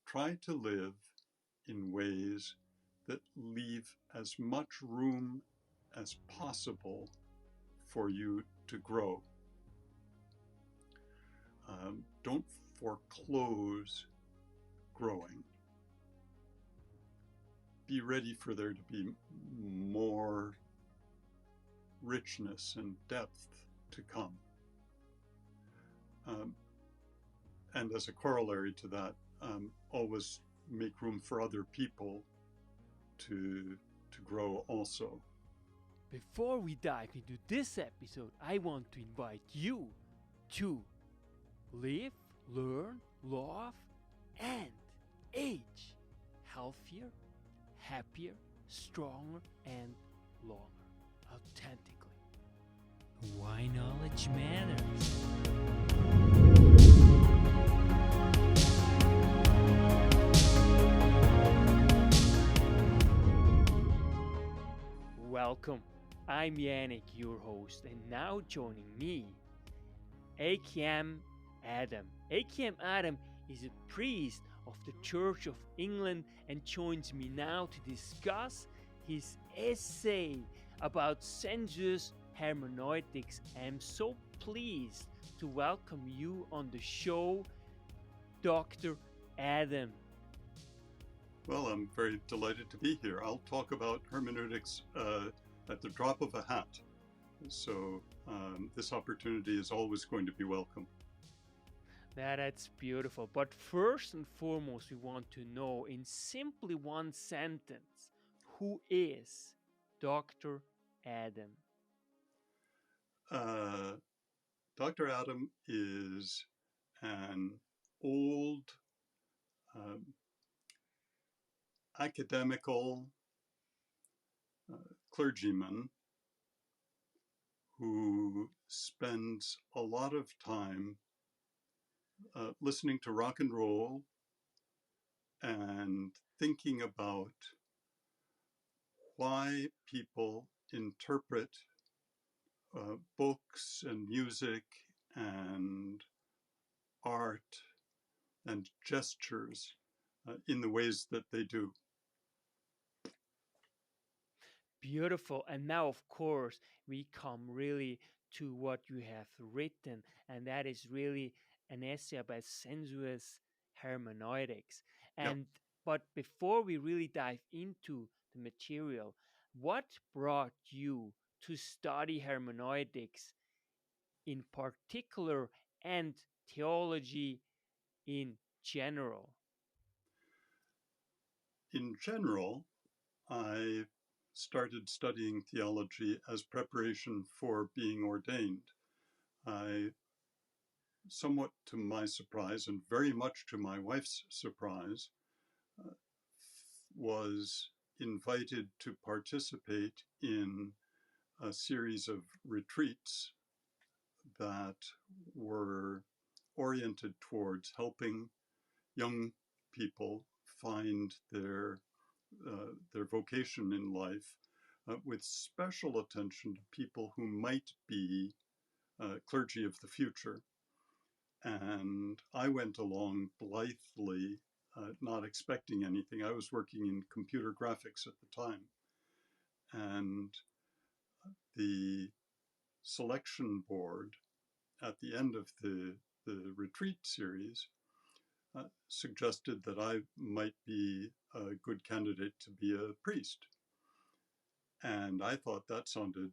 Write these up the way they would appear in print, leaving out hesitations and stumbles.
try to live in ways that leave as much room as possible for you to grow. Don't foreclose growing. Be ready for there to be more richness and depth to come. And as a corollary to that, always make room for other people to grow also. Before we dive into this episode, I want to invite you to live, learn, love, and age healthier, happier, stronger, and longer, authentically. Why knowledge matters. Welcome, I'm Yannick, your host, and now joining me, A.K.M Adam. A.K.M Adam is a priest of the Church of England and joins me now to discuss his essay about sensuous hermeneutics. I'm so pleased to welcome you on the show, Dr. Adam. Well, I'm very delighted to be here. I'll talk about hermeneutics at the drop of a hat. So this opportunity is always going to be welcome. That's beautiful. But first and foremost, we want to know in simply one sentence, who is Dr. Adam? Dr. Adam is an old academical clergyman who spends a lot of time listening to rock and roll and thinking about why people interpret books and music and art and gestures in the ways that they do. Beautiful. And now, of course, we come really to what you have written, and that is really an essay about sensuous hermeneutics. Yep. But before we really dive into the material, what brought you to study hermeneutics in particular and theology in general? In general, I started studying theology as preparation for being ordained. I, somewhat to my surprise and very much to my wife's surprise, was invited to participate in a series of retreats that were oriented towards helping young people find their vocation in life, with special attention to people who might be clergy of the future. And I went along blithely, not expecting anything. I was working in computer graphics at the time. And the selection board at the end of the retreat series suggested that I might be a good candidate to be a priest. And I thought that sounded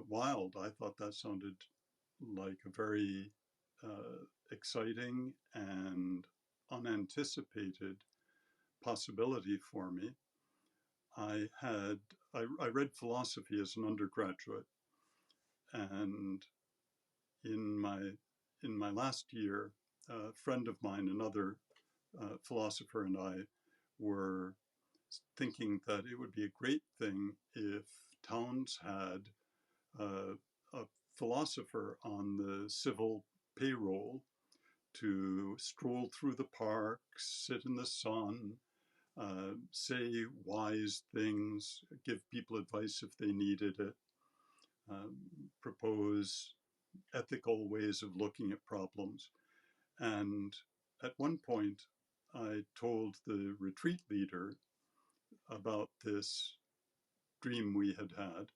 wild. I thought that sounded like a very exciting and unanticipated possibility for me. I read philosophy as an undergraduate, and in my last year, a friend of mine, another philosopher, and I were thinking that it would be a great thing if towns had a philosopher on the civil payroll to stroll through the park, sit in the sun, say wise things, give people advice if they needed it, propose ethical ways of looking at problems. And at one point, I told the retreat leader about this dream we had had,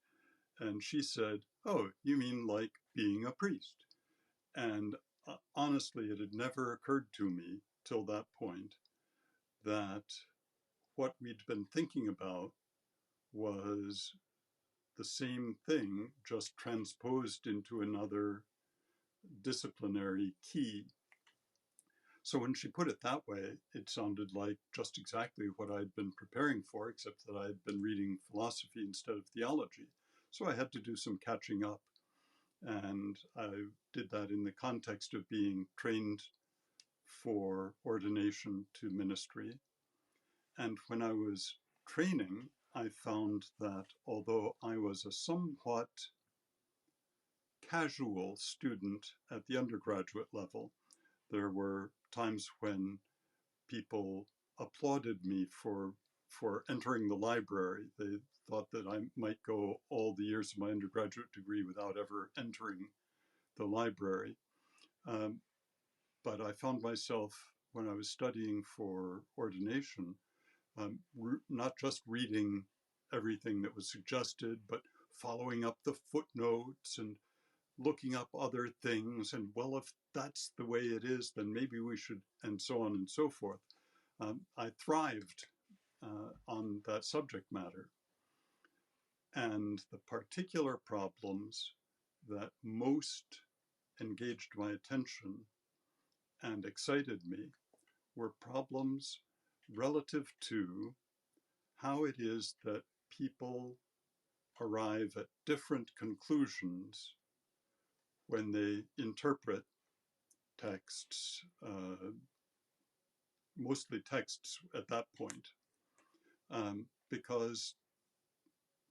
and she said, "Oh, you mean like being a priest?" And honestly, it had never occurred to me till that point that what we'd been thinking about was the same thing, just transposed into another disciplinary key. So when she put it that way, it sounded like just exactly what I'd been preparing for, except that I'd been reading philosophy instead of theology. So I had to do some catching up. And I did that in the context of being trained for ordination to ministry. And when I was training, I found that although I was a somewhat casual student at the undergraduate level, there were times when people applauded me for entering the library. They thought that I might go all the years of my undergraduate degree without ever entering the library. But I found myself, when I was studying for ordination, not just reading everything that was suggested, but following up the footnotes and looking up other things. And well, if that's the way it is, then maybe we should, and so on and so forth. I thrived on that subject matter. And the particular problems that most engaged my attention and excited me were problems relative to how it is that people arrive at different conclusions when they interpret texts, mostly texts at that point, because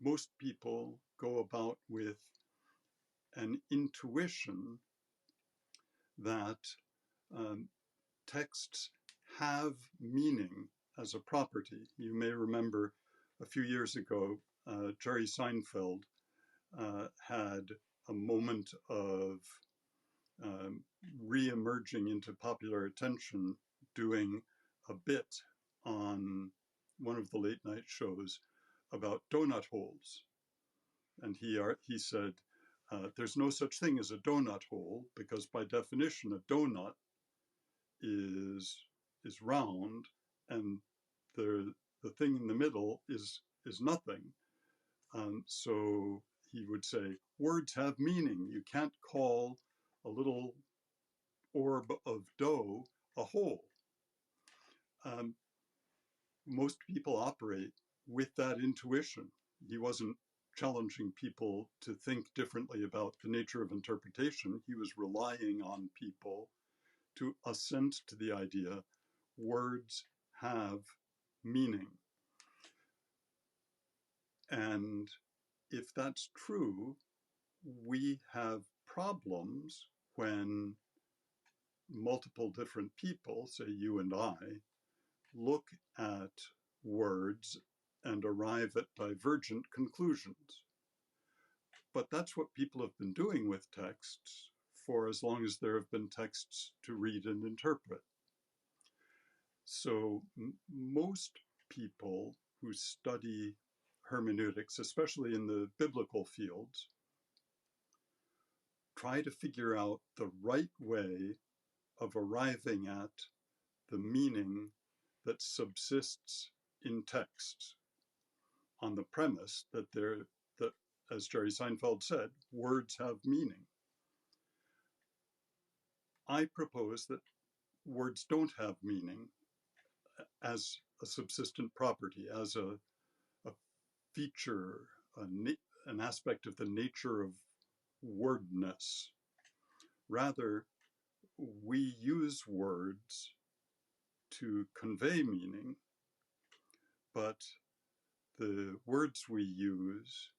most people go about with an intuition that texts have meaning as a property. You may remember a few years ago, Jerry Seinfeld had a moment of re-emerging into popular attention doing a bit on one of the late night shows about donut holes. And he said, there's no such thing as a donut hole because by definition, a donut is round and the thing in the middle is nothing. So he would say, words have meaning. You can't call a little orb of dough a hole. Most people operate with that intuition. He wasn't challenging people to think differently about the nature of interpretation. He was relying on people to assent to the idea words have meaning. And if that's true, we have problems when multiple different people, say you and I, look at words and arrive at divergent conclusions. But that's what people have been doing with texts for as long as there have been texts to read and interpret. So most people who study hermeneutics, especially in the biblical fields, try to figure out the right way of arriving at the meaning that subsists in texts on the premise that as Jerry Seinfeld said, words have meaning. I propose that words don't have meaning as a subsistent property, as a feature, an aspect of the nature of wordness. Rather, we use words to convey meaning, but the words we use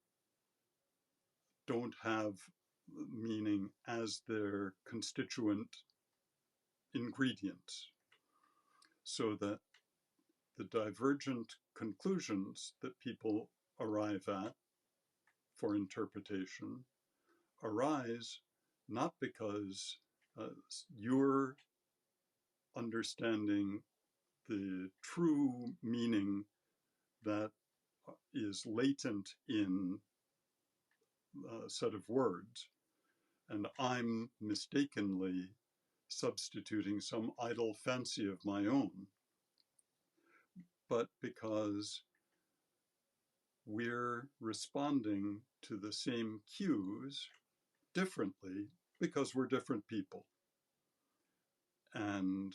don't have meaning as their constituent ingredients. So that the divergent conclusions that people arrive at for interpretation arise not because you're understanding the true meaning that is latent in a set of words, and I'm mistakenly substituting some idle fancy of my own, but because we're responding to the same cues differently because we're different people. And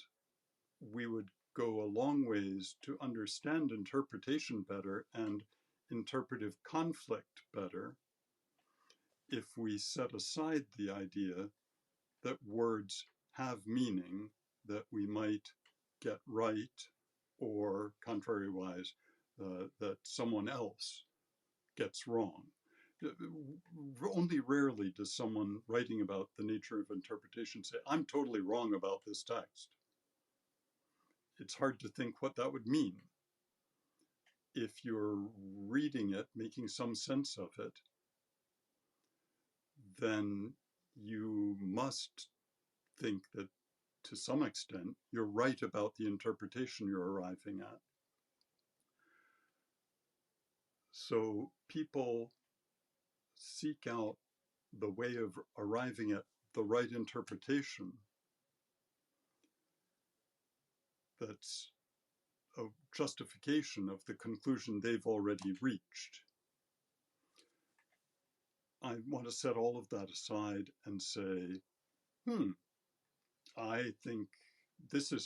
we would go a long ways to understand interpretation better and interpretive conflict better if we set aside the idea that words have meaning that we might get right, or contrariwise, that someone else gets wrong. Only rarely does someone writing about the nature of interpretation say, I'm totally wrong about this text. It's hard to think what that would mean. If you're reading it, making some sense of it, then you must think that to some extent you're right about the interpretation you're arriving at. So people seek out the way of arriving at the right interpretation that's a justification of the conclusion they've already reached. I want to set all of that aside and say, I think this is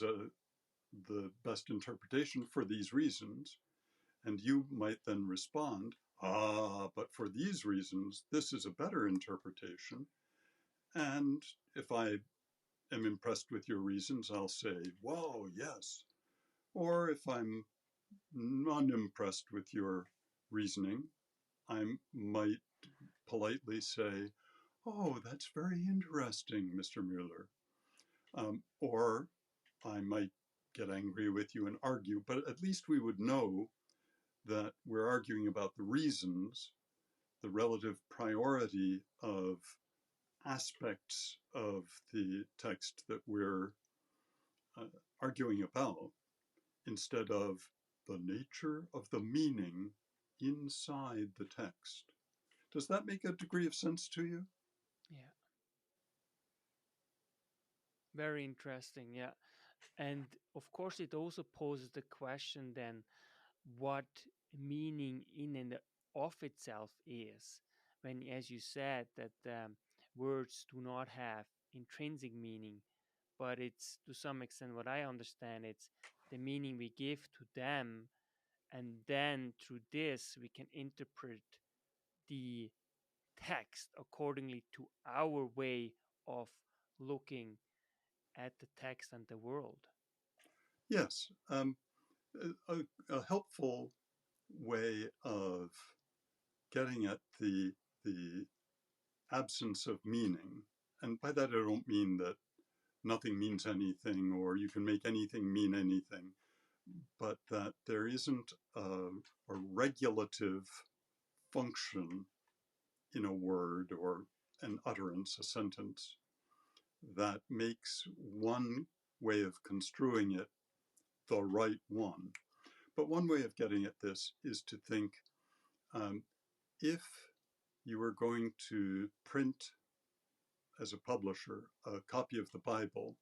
the best interpretation for these reasons. And you might then respond, but for these reasons, this is a better interpretation. And if I am impressed with your reasons, I'll say, whoa, yes. Or if I'm unimpressed with your reasoning, I might politely say, oh, that's very interesting, Mr. Mueller. Or I might get angry with you and argue, but at least we would know that we're arguing about the reasons, the relative priority of aspects of the text that we're arguing about, instead of the nature of the meaning inside the text. Does that make a degree of sense to you? Yeah. Very interesting. Yeah. And of course, it also poses the question then what meaning in and of itself is. When, as you said, that words do not have intrinsic meaning, but it's to some extent what I understand, it's the meaning we give to them. And then through this, we can interpret the text accordingly to our way of looking at the text and the world. Yes. A helpful way of getting at the absence of meaning, and by that I don't mean that nothing means anything or you can make anything mean anything, but that there isn't a regulative function in a word or an utterance, a sentence, that makes one way of construing it the right one. But one way of getting at this is to think, if you were going to print as a publisher a copy of the Bible,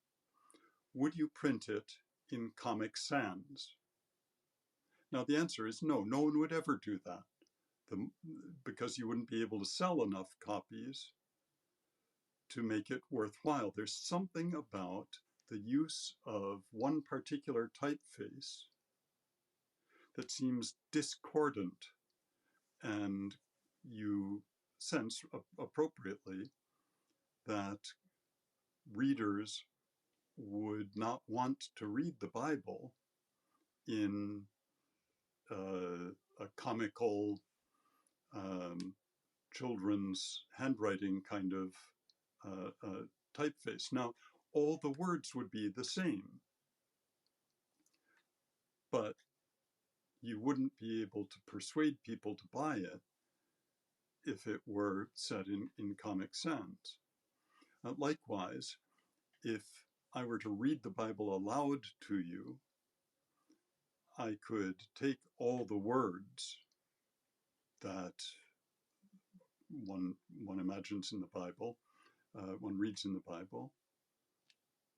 would you print it in Comic Sans? Now the answer is no, no one would ever do that, because you wouldn't be able to sell enough copies to make it worthwhile. There's something about the use of one particular typeface that seems discordant, and you sense appropriately that readers would not want to read the Bible in a comical children's handwriting kind of typeface. Now, all the words would be the same, but you wouldn't be able to persuade people to buy it if it were set in Comic Sans. Likewise, if I were to read the Bible aloud to you, I could take all the words that one imagines in the Bible, one reads in the Bible,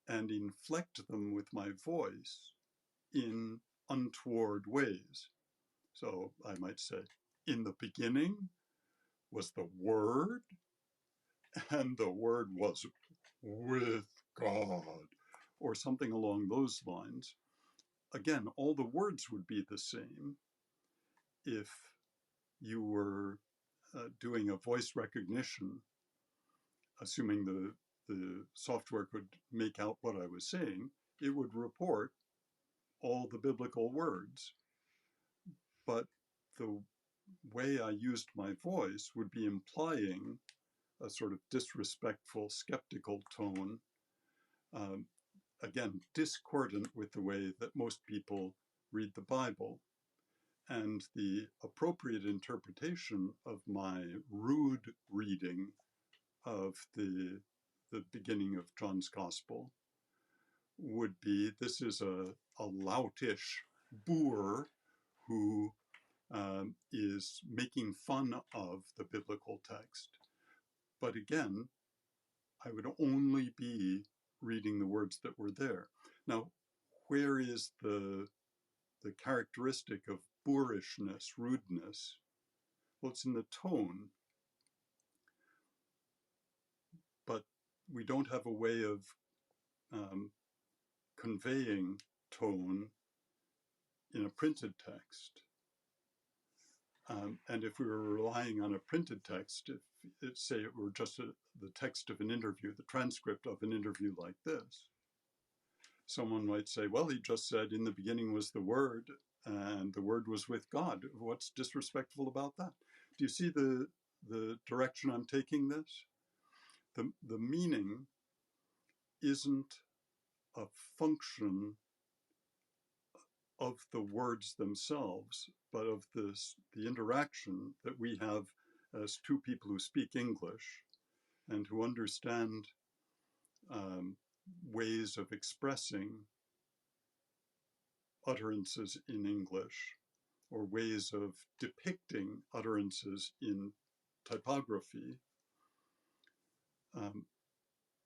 and inflect them with my voice in untoward ways. So I might say, in the beginning was the Word, and the Word was with God, or something along those lines. Again, all the words would be the same if you were doing a voice recognition, assuming the software could make out what I was saying. It would report all the biblical words, but the way I used my voice would be implying a sort of disrespectful, skeptical tone, um, again, discordant with the way that most people read the Bible. And the appropriate interpretation of my rude reading of the beginning of John's Gospel would be, this is a loutish boor who is making fun of the biblical text. But again, I would only be reading the words that were there. Now, where is the characteristic of boorishness, rudeness? Well, it's in the tone, but we don't have a way of conveying tone in a printed text. And if we were relying on a printed text, if say it were just the text of an interview, the transcript of an interview like this, someone might say, well, he just said, in the beginning was the Word, and the Word was with God. What's disrespectful about that? Do you see the direction I'm taking this? The meaning isn't a function of the words themselves, but of the interaction that we have as two people who speak English and who understand ways of expressing utterances in English, or ways of depicting utterances in typography.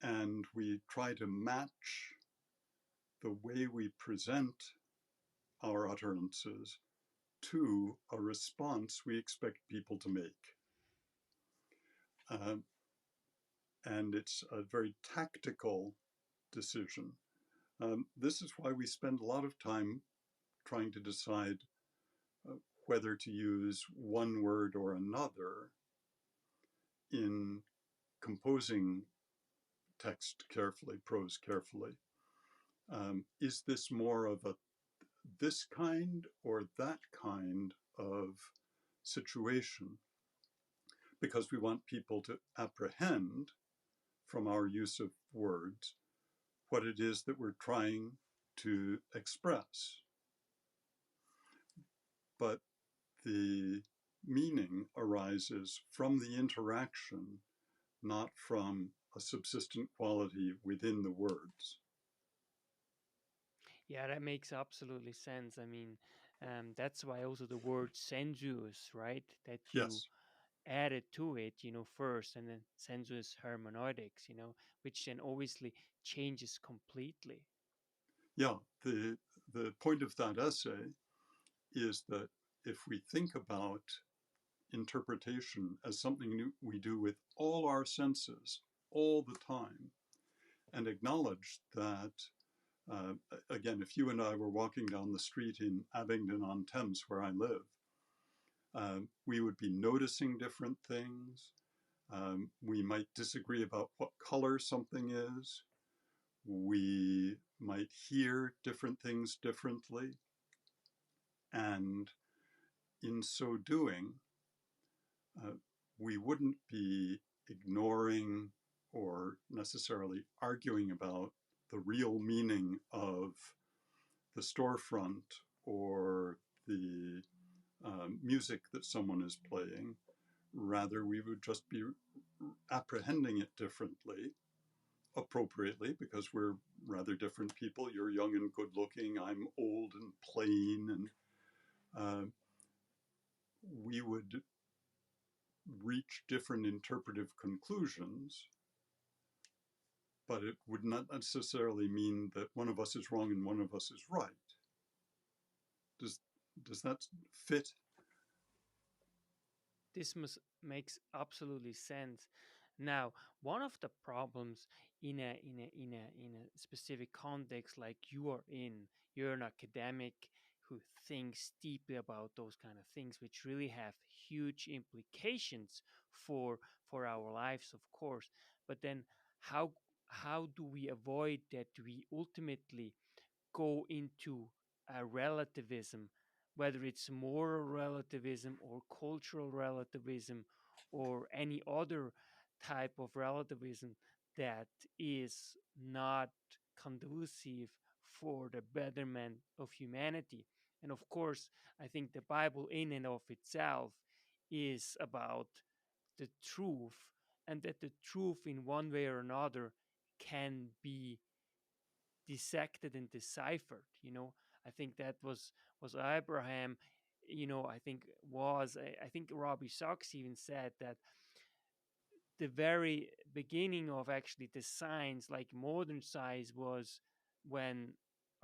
And we try to match the way we present our utterances to a response we expect people to make. And it's a very tactical decision. This is why we spend a lot of time trying to decide whether to use one word or another in composing text carefully, prose carefully. Is this more of a this kind or that kind of situation? Because we want people to apprehend from our use of words what it is that we're trying to express. But the meaning arises from the interaction, not from a subsistent quality within the words. Yeah, that makes absolutely sense. I mean, that's why also the word sensuous, right? That you Yes. added to it, first, and then sensuous hermeneutics, which then obviously changes completely. Yeah, the point of that essay is that if we think about interpretation as something we do with all our senses all the time, and acknowledge that, again, if you and I were walking down the street in Abingdon-on-Thames, where I live, we would be noticing different things. We might disagree about what color something is. We might hear different things differently. And in so doing, we wouldn't be ignoring or necessarily arguing about the real meaning of the storefront or the music that someone is playing. Rather, we would just be apprehending it differently appropriately, because we're rather different people. You're young and good looking. I'm old and plain. And we would reach different interpretive conclusions, but it would not necessarily mean that one of us is wrong and one of us is right. Does that fit? This makes absolutely sense. Now, one of the problems in a specific context like you are in, you're an academic who thinks deeply about those kind of things, which really have huge implications for our lives, of course. But then, how how do we avoid that we ultimately go into a relativism, whether it's moral relativism or cultural relativism or any other type of relativism that is not conducive for the betterment of humanity. And of course, I think the Bible, in and of itself, is about the truth, and that the truth, in one way or another, can be dissected and deciphered. I think that was Abraham. I think Robbie Sachs even said that the very beginning of actually the science, like modern science, was when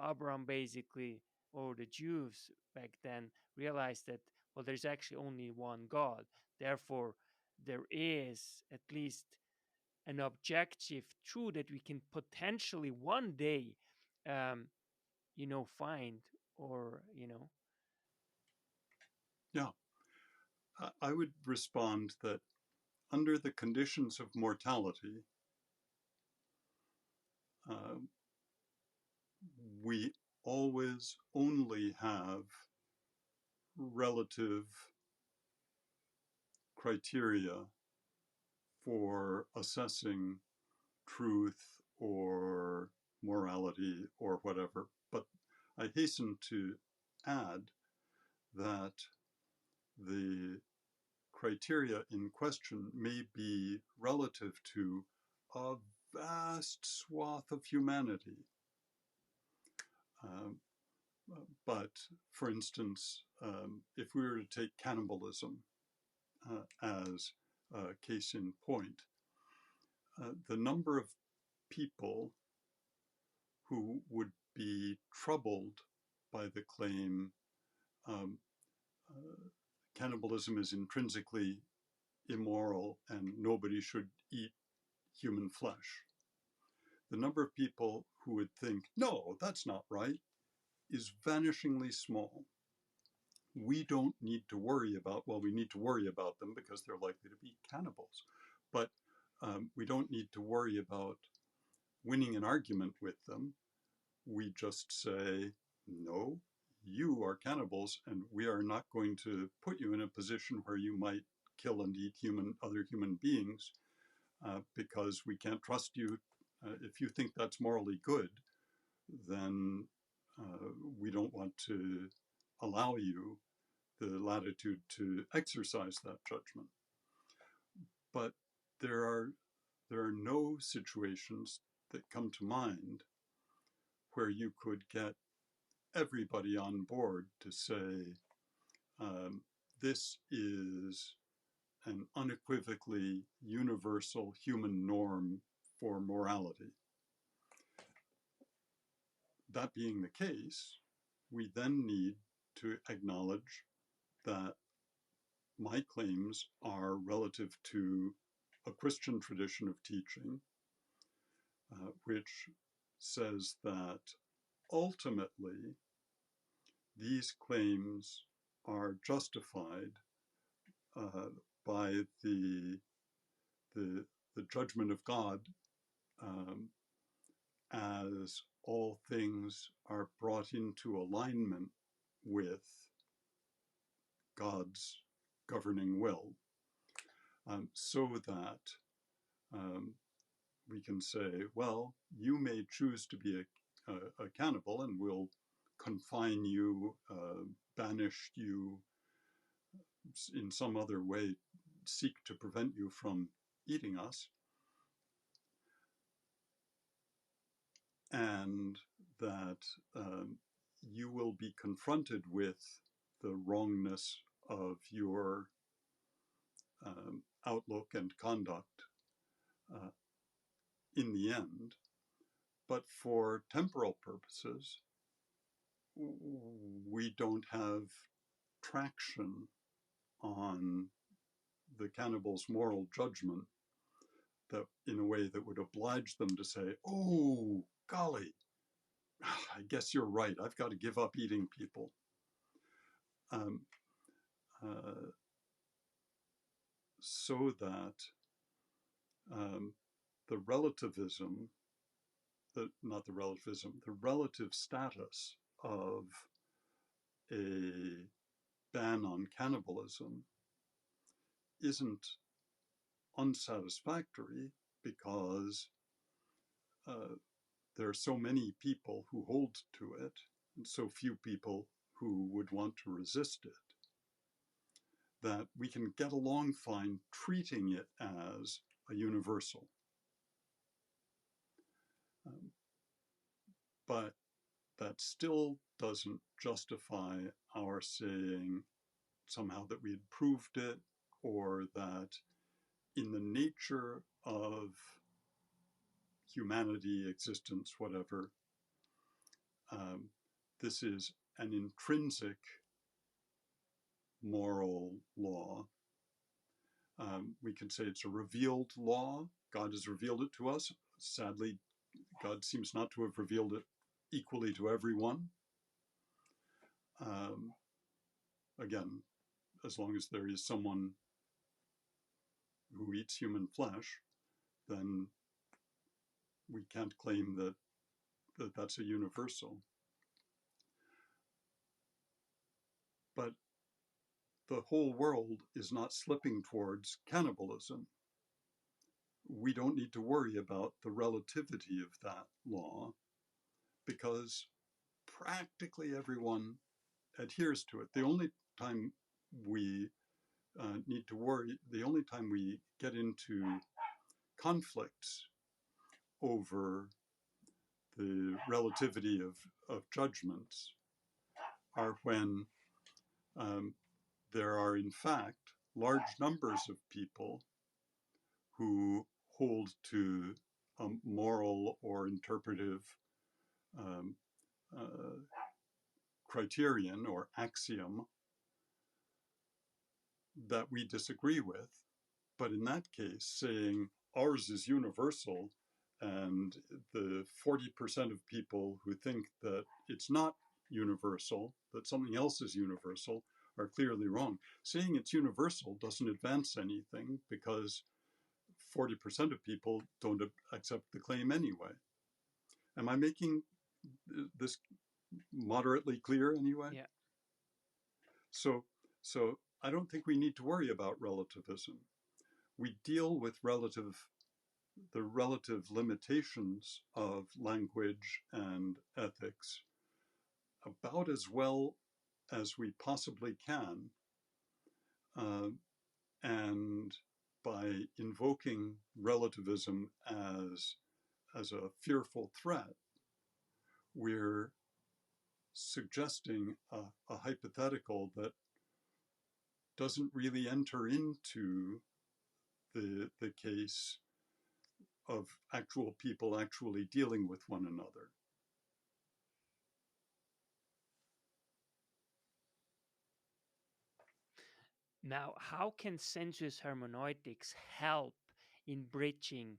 Abraham basically, or the Jews back then, realized that, well, there's actually only one God. Therefore, there is at least an objective truth that we can potentially one day, um, find, or Yeah, I would respond that under the conditions of mortality, uh, we always only have relative criteria for assessing truth or morality or whatever. But I hasten to add that the criteria in question may be relative to a vast swath of humanity. Um, but for instance, if we were to take cannibalism as a case in point, the number of people who would be troubled by the claim um, cannibalism is intrinsically immoral and nobody should eat human flesh. The number of people who would think, no, that's not right, is vanishingly small. We don't need to worry about, well, we need to worry about them because they're likely to be cannibals, but we don't need to worry about winning an argument with them. We just say, no, you are cannibals, and we are not going to put you in a position where you might kill and eat other human beings because we can't trust you. If you think that's morally good, then we don't want to allow you the latitude to exercise that judgment. But there are no situations that come to mind where you could get everybody on board to say, this is an unequivocally universal human norm for morality. That being the case, we then need to acknowledge that my claims are relative to a Christian tradition of teaching, which says that ultimately these claims are justified by the judgment of God, as all things are brought into alignment with God's governing will, so that we can say, well, you may choose to be a cannibal and we'll confine you, banish you, in some other way seek to prevent you from eating us. and that you will be confronted with the wrongness of your outlook and conduct in the end. But for temporal purposes, we don't have traction on the cannibal's moral judgment that in a way that would oblige them to say, oh, golly, I guess you're right. I've got to give up eating people. So that the relativism, the relative status of a ban on cannibalism isn't unsatisfactory because there are so many people who hold to it and so few people who would want to resist it, that we can get along fine treating it as a universal. But that still doesn't justify our saying somehow that we had proved it, or that in the nature of humanity, existence, whatever, this is an intrinsic moral law. We can say it's a revealed law. God has revealed it to us. Sadly, God seems not to have revealed it equally to everyone. Again, as long as there is someone who eats human flesh, then we can't claim that that's a universal. But the whole world is not slipping towards cannibalism. We don't need to worry about the relativity of that law because practically everyone adheres to it. The only time we need to worry, the only time we get into conflicts over the relativity of judgments are when there are in fact large numbers of people who hold to a moral or interpretive criterion or axiom that we disagree with. But in that case, saying ours is universal and the 40% of people who think that it's not universal, that something else is universal, are clearly wrong. Saying it's universal doesn't advance anything because 40% of people don't accept the claim anyway. Am I making this moderately clear anyway? Yeah. So I don't think we need to worry about relativism. We deal with the relative limitations of language and ethics about as well as we possibly can. And by invoking relativism as a fearful threat, we're suggesting a hypothetical that doesn't really enter into the case of actual people actually dealing with one another. Now, how can sensuous hermeneutics help in bridging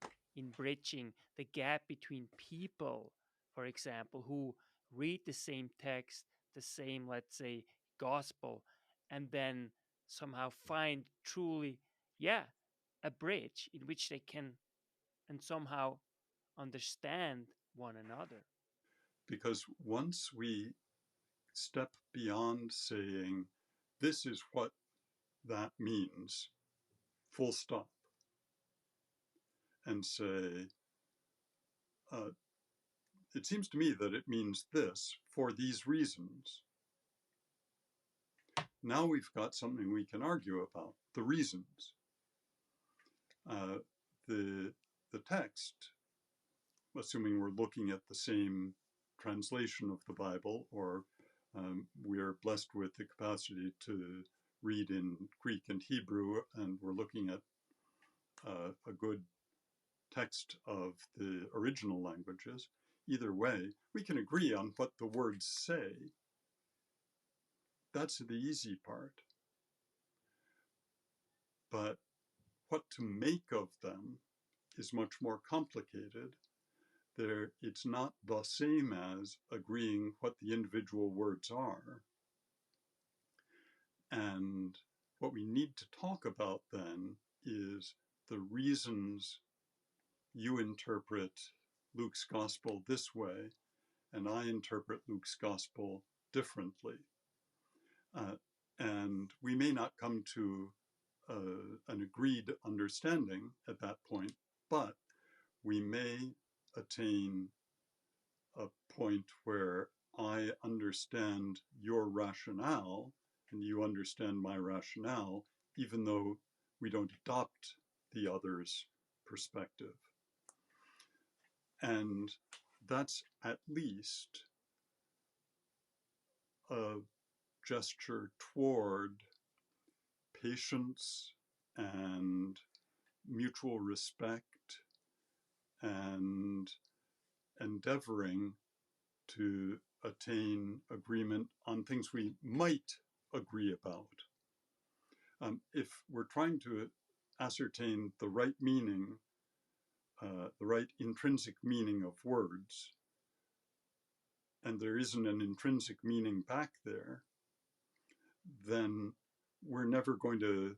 the gap between people, for example, who read the same text, the same, let's say, gospel, and then somehow find truly, a bridge in which they can and somehow understand one another? Because once we step beyond saying, this is what that means, full stop, and say, it seems to me that it means this for these reasons. Now we've got something we can argue about, the reasons. The text assuming we're looking at the same translation of the Bible, or we're blessed with the capacity to read in Greek and Hebrew, and we're looking at a good text of the original languages. Either way, we can agree on what the words say. That's the easy part. But what to make of them is much more complicated. It's not the same as agreeing what the individual words are. And what we need to talk about then is the reasons you interpret Luke's gospel this way, and I interpret Luke's gospel differently. And we may not come to an agreed understanding at that point, but we may attain a point where I understand your rationale and you understand my rationale, even though we don't adopt the other's perspective. And that's at least a gesture toward patience and mutual respect and endeavoring to attain agreement on things we might agree about. If we're trying to ascertain the right meaning, the right intrinsic meaning of words, and there isn't an intrinsic meaning back there, then we're never going to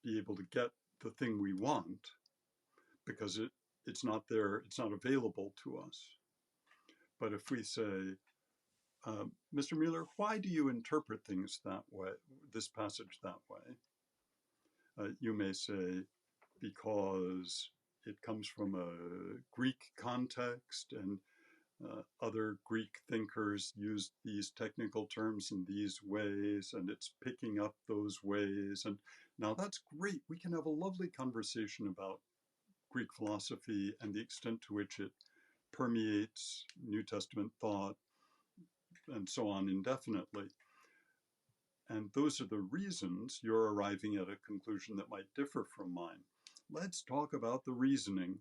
be able to get the thing we want because it's not there, it's not available to us. But if we say, Mr. Mueller, why do you interpret things that way, this passage that way? You may say, because it comes from a Greek context and other Greek thinkers used these technical terms in these ways, and it's picking up those ways. And now that's great. We can have a lovely conversation about Greek philosophy and the extent to which it permeates New Testament thought and so on indefinitely. And those are the reasons you're arriving at a conclusion that might differ from mine. Let's talk about the reasoning,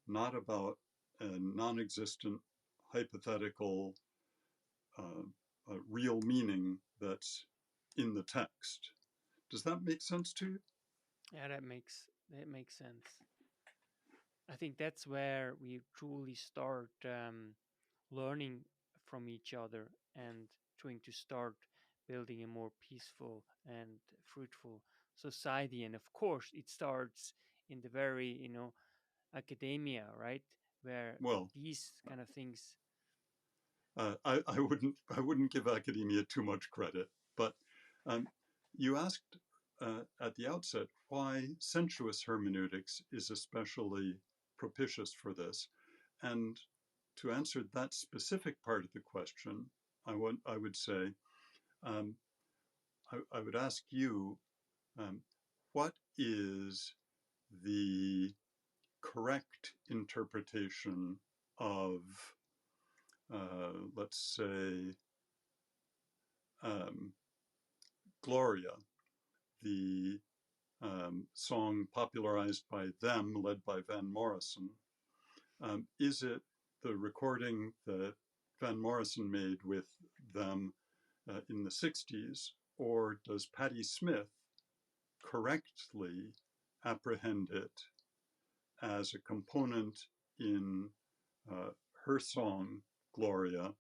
not about a non-existent, hypothetical, real meaning that's in the text. Does that make sense to you? Yeah, that makes sense. I think that's where we truly start learning from each other and trying to start building a more peaceful and fruitful society. And of course, it starts in the very, academia, right? Where Well, these kind of things. I wouldn't give academia too much credit, but you asked at the outset why sensuous hermeneutics is especially propitious for this, and to answer that specific part of the question, I would say, I would ask you, what is the correct interpretation of, let's say, Gloria, the song popularized by them, led by Van Morrison? Is it the recording that Van Morrison made with them in the 60s, or does Patti Smith correctly apprehend it as a component in her song, Gloria,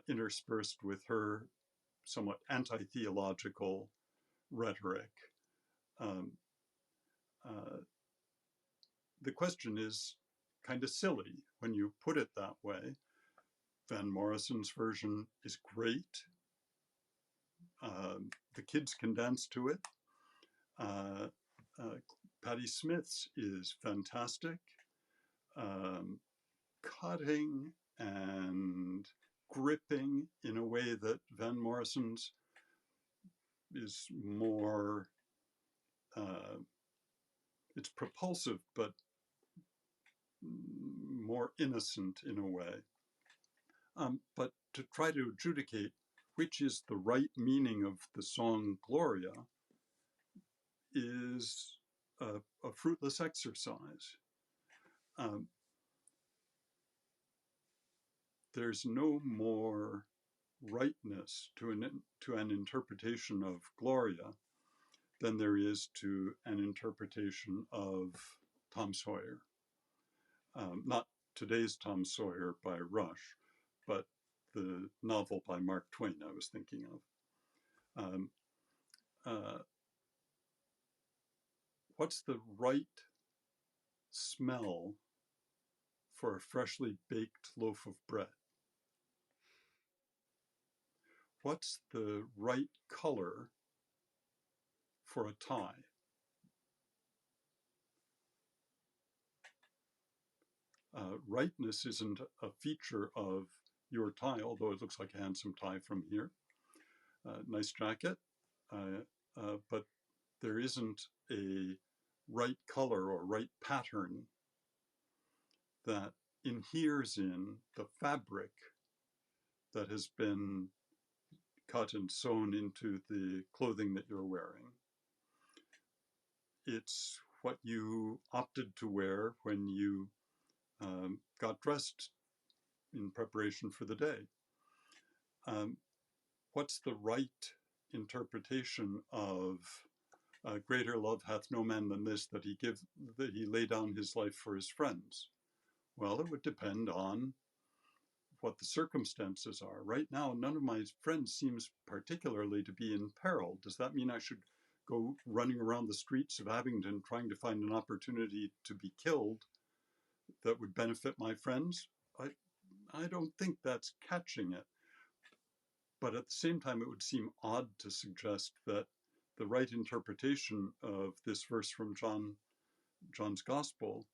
interspersed with her somewhat anti-theological rhetoric? The question is kind of silly when you put it that way. Van Morrison's version is great. The kids can dance to it. Patti Smith's is fantastic, cutting and gripping in a way that Van Morrison's is more, it's propulsive, but more innocent in a way. But to try to adjudicate which is the right meaning of the song Gloria is a fruitless exercise. Um, there's no more rightness to an interpretation of Gloria than there is to an interpretation of Tom Sawyer. Not today's Tom Sawyer by Rush, but the novel by Mark Twain I was thinking of. Uh, what's the right smell for a freshly baked loaf of bread? What's the right color for a tie? Rightness isn't a feature of your tie, although it looks like a handsome tie from here. Nice jacket, but there isn't a right color or right pattern that inheres in the fabric that has been cut and sewn into the clothing that you're wearing. It's what you opted to wear when you got dressed in preparation for the day. What's the right interpretation of greater love hath no man than this, that he lay down his life for his friends? Well, it would depend on what the circumstances are. Right now, none of my friends seems particularly to be in peril. Does that mean I should go running around the streets of Abingdon trying to find an opportunity to be killed that would benefit my friends? I don't think that's catching it. But at the same time, it would seem odd to suggest that the right interpretation of this verse from John's Gospel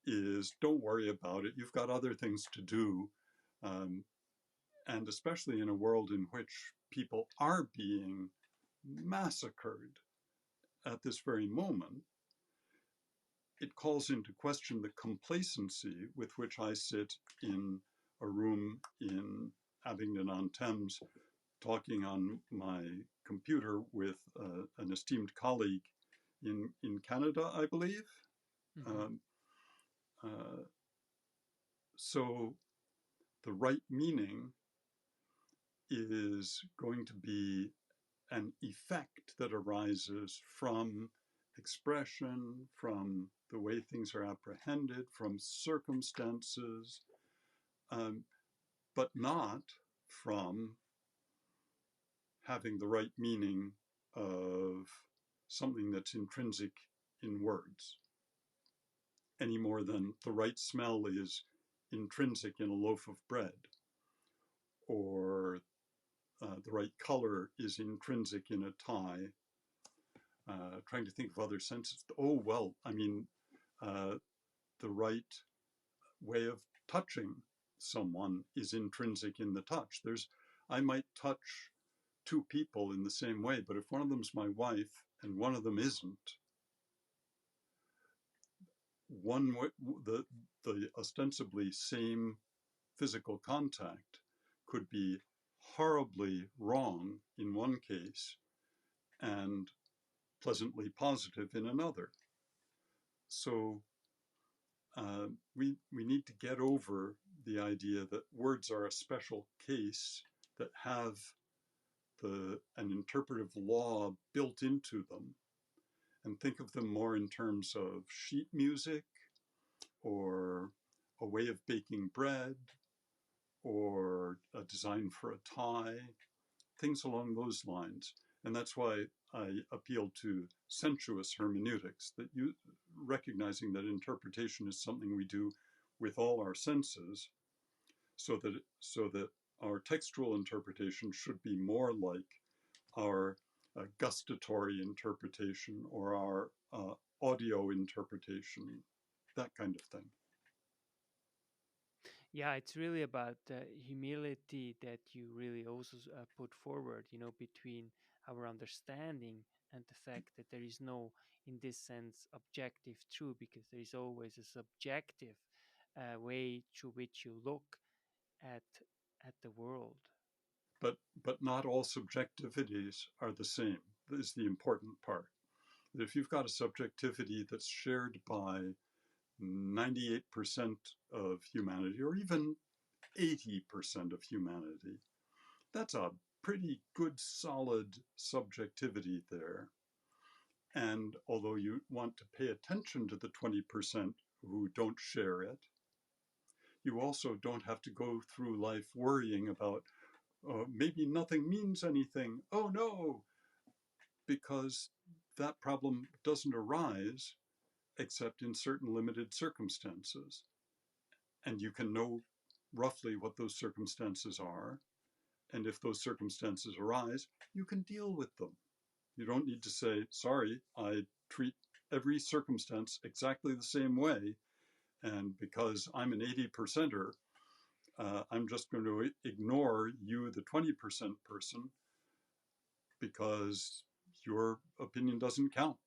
is, don't worry about it, you've got other things to do. And especially in a world in which people are being massacred at this very moment, it calls into question the complacency with which I sit in a room in Abingdon-on-Thames talking on my computer with an esteemed colleague in Canada, I believe. Mm-hmm. So the right meaning is going to be an effect that arises from expression, from the way things are apprehended, from circumstances, but not from having the right meaning of something that's intrinsic in words, any more than the right smell is intrinsic in a loaf of bread, or the right color is intrinsic in a tie. Trying to think of other senses. Oh, well, I mean, the right way of touching someone is intrinsic in the touch. I might touch two people in the same way, but if one of them's my wife and one of them isn't, the ostensibly same physical contact could be horribly wrong in one case and pleasantly positive in another. So we need to get over the idea that words are a special case that have an interpretive law built into them, and think of them more in terms of sheet music or a way of baking bread or a design for a tie, things along those lines. And that's why I appeal to sensuous hermeneutics, that recognizing that interpretation is something we do with all our senses, so that our textual interpretation should be more like our gustatory interpretation or our audio interpretation, that kind of thing. Yeah, it's really about humility that you really also put forward, between our understanding and the fact that there is no, in this sense, objective truth, because there is always a subjective way through which you look at at the world. But not all subjectivities are the same, is the important part. That if you've got a subjectivity that's shared by 98% of humanity, or even 80% of humanity, that's a pretty good, solid subjectivity there. And although you want to pay attention to the 20% who don't share it, you also don't have to go through life worrying about maybe nothing means anything. Oh no, because that problem doesn't arise except in certain limited circumstances. And you can know roughly what those circumstances are. And if those circumstances arise, you can deal with them. You don't need to say, sorry, I treat every circumstance exactly the same way. And because I'm an 80%er, I'm just going to ignore you, the 20% person, because your opinion doesn't count.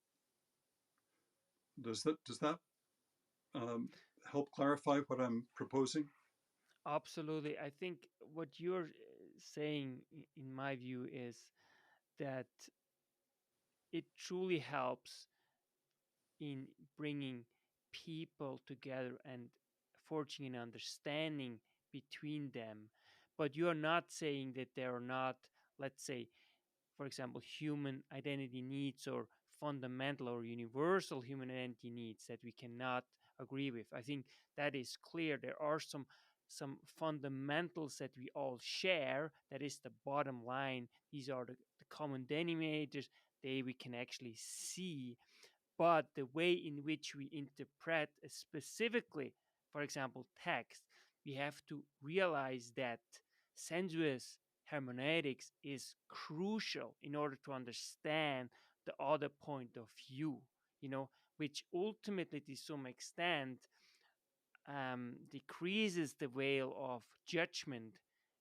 Does that help clarify what I'm proposing? Absolutely. I think what you're saying, in my view, is that it truly helps in bringing people together and forging an understanding between them. But you are not saying that there are not, let's say, for example, human identity needs or fundamental or universal human identity needs that we cannot agree with. I think that is clear. There are some fundamentals that we all share. That is the bottom line. These are the common denominators. They we can actually see, but the way in which we interpret specifically, for example, text, we have to realize that sensuous hermeneutics is crucial in order to understand the other point of view, you know, which ultimately to some extent decreases the veil of judgment,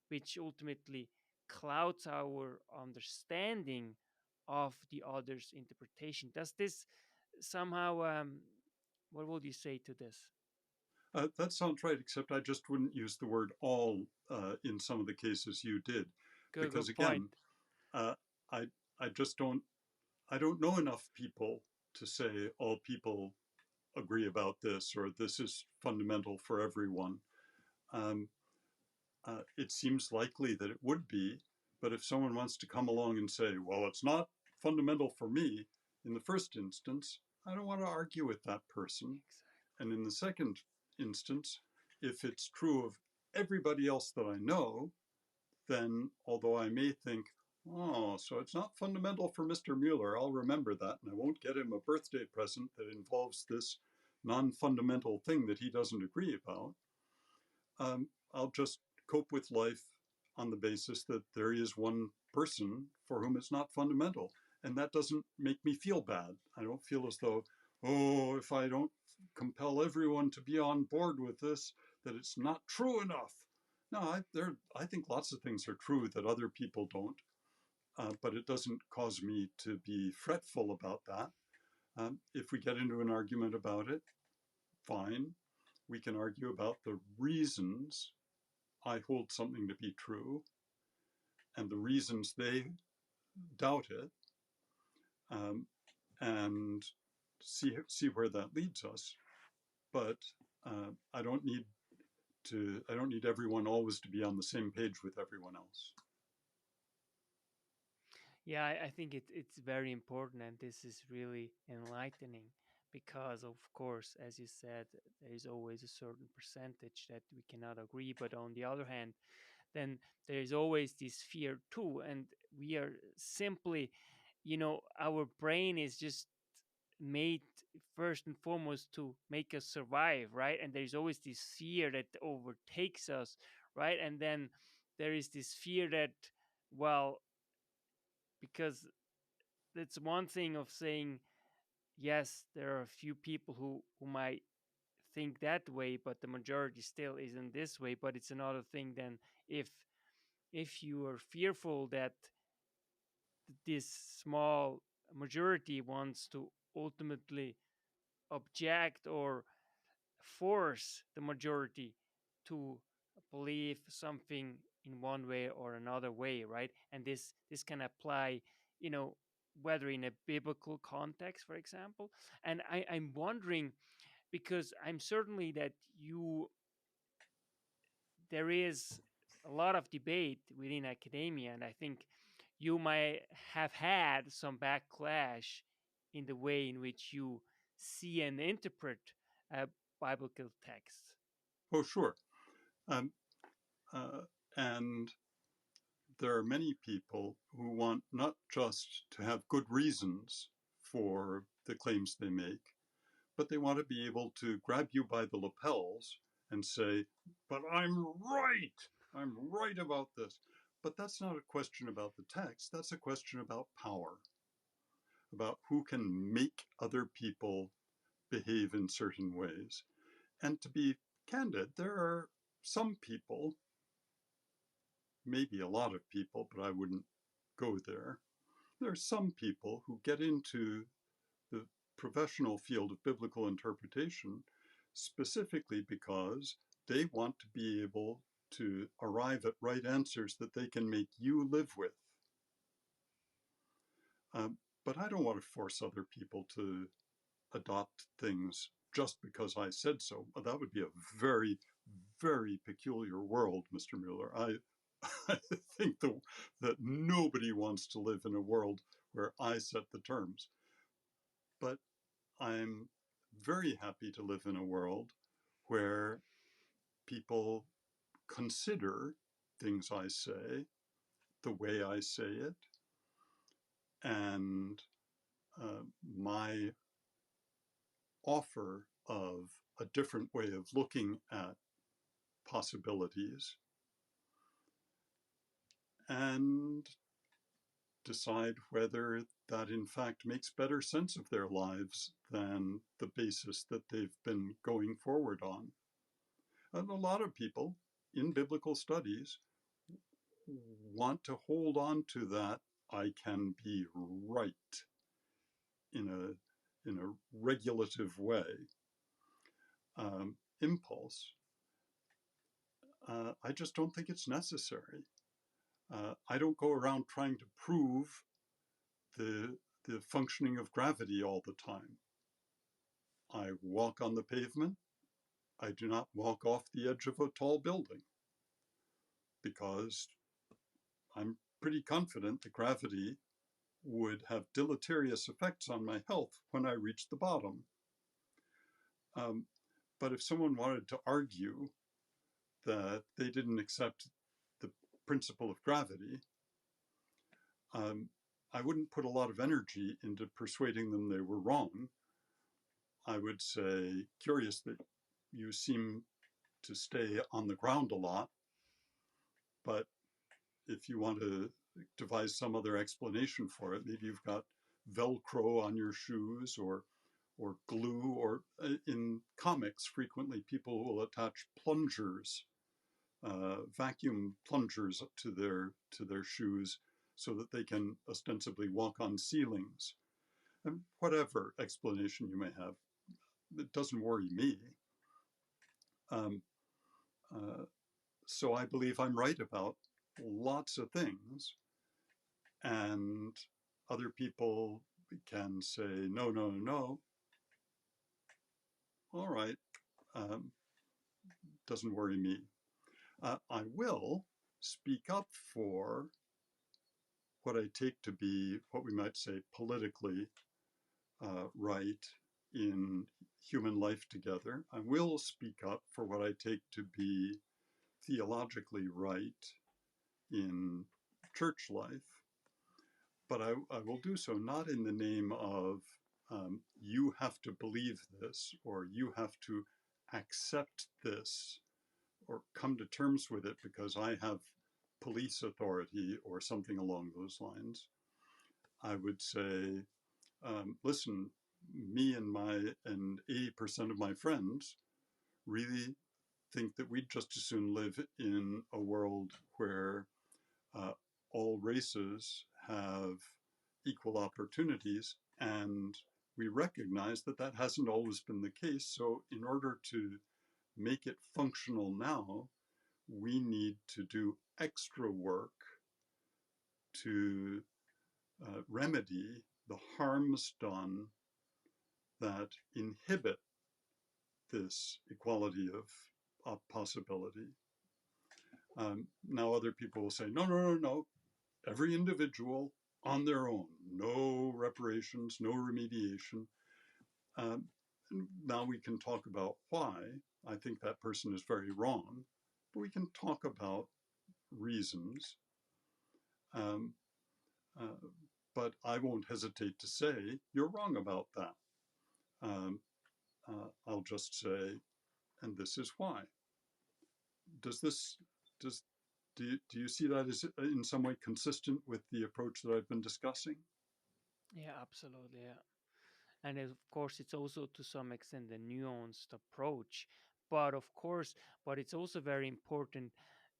which ultimately clouds our understanding of the other's interpretation. Does this somehow, what would you say to this? That sounds right, except I just wouldn't use the word all in some of the cases you did, Good, because good point. again, uh, I I just don't know enough people to say all people agree about this or this is fundamental for everyone. Um, it seems likely that it would be, but if someone wants to come along and say, well, it's not fundamental for me, in the first instance, I don't want to argue with that person. And in the second instance, if it's true of everybody else that I know, then although I may think, oh, so it's not fundamental for Mr. Mueller, I'll remember that and I won't get him a birthday present that involves this non fundamental thing that he doesn't agree about. I'll just cope with life on the basis that there is one person for whom it's not fundamental. And that doesn't make me feel bad. I don't feel as though, oh, if I don't compel everyone to be on board with this, that it's not true enough. No, I think lots of things are true that other people don't, but it doesn't cause me to be fretful about that. If we get into an argument about it, fine. We can argue about the reasons I hold something to be true and the reasons they doubt it, um, and see where that leads us. But I don't need everyone always to be on the same page with everyone else. Yeah, I think it's very important, and this is really enlightening because, of course, as you said, there is always a certain percentage that we cannot agree. But on the other hand, then there is always this fear too, and we are simply, our brain is just made first and foremost to make us survive, right? And there's always this fear that overtakes us, right? And then there is this fear that, well, because it's one thing of saying, yes, there are a few people who might think that way, but the majority still isn't this way. But it's another thing then if you are fearful that this small majority wants to ultimately object or force the majority to believe something in one way or another way, right? And this can apply, you know, whether in a biblical context, for example. And I'm wondering, because I'm certainly that you there is a lot of debate within academia, and I think you might have had some backlash in the way in which you see and interpret biblical texts. Oh, sure. Um, uh, and there are many people who want not just to have good reasons for the claims they make, but they want to be able to grab you by the lapels and say, but I'm right. I'm right about this. But that's not a question about the text. That's a question about power, about who can make other people behave in certain ways. And to be candid, there are some people, maybe a lot of people, but I wouldn't go there. There are some people who get into the professional field of biblical interpretation specifically because they want to be able to arrive at right answers that they can make you live with. But I don't want to force other people to adopt things just because I said so. That would be a very, very peculiar world, Mr. Mueller. I think that nobody wants to live in a world where I set the terms. But I'm very happy to live in a world where people consider things I say, the way I say it, and my offer of a different way of looking at possibilities, and decide whether that in fact makes better sense of their lives than the basis that they've been going forward on. And a lot of people in biblical studies want to hold on to that I can be right in a regulative way impulse. I just don't think it's necessary. I don't go around trying to prove the the functioning of gravity all the time. I walk on the pavement. I do not walk off the edge of a tall building because I'm pretty confident that gravity would have deleterious effects on my health when I reach the bottom. But if someone wanted to argue that they didn't accept the principle of gravity, I wouldn't put a lot of energy into persuading them they were wrong. I would say, curious that you seem to stay on the ground a lot, but if you want to devise some other explanation for it, maybe you've got Velcro on your shoes or glue, or in comics, frequently people will attach plungers, vacuum plungers to their shoes so that they can ostensibly walk on ceilings. And whatever explanation you may have, it doesn't worry me. So I believe I'm right about lots of things, and other people can say, no, no, no. All right, doesn't worry me. I will speak up for what I take to be what we might say politically right in human life together. I will speak up for what I take to be theologically right in church life, but I will do so not in the name of you have to believe this, or you have to accept this, or come to terms with it because I have police authority or something along those lines. I would say, listen, me and 80% of my friends really think that we'd just as soon live in a world where all races have equal opportunities and we recognize that that hasn't always been the case. So in order to make it functional now, we need to do extra work to remedy the harms done that inhibit this equality of possibility. Now other people will say, no, every individual on their own, no reparations, no remediation. Now we can talk about why. I think that person is very wrong, but we can talk about reasons. But I won't hesitate to say, you're wrong about that. I'll just say, and this is why. Do you see that as in some way consistent with the approach that I've been discussing? Yeah, absolutely. Yeah. And of course, it's also to some extent a nuanced approach. But of course, but it's also very important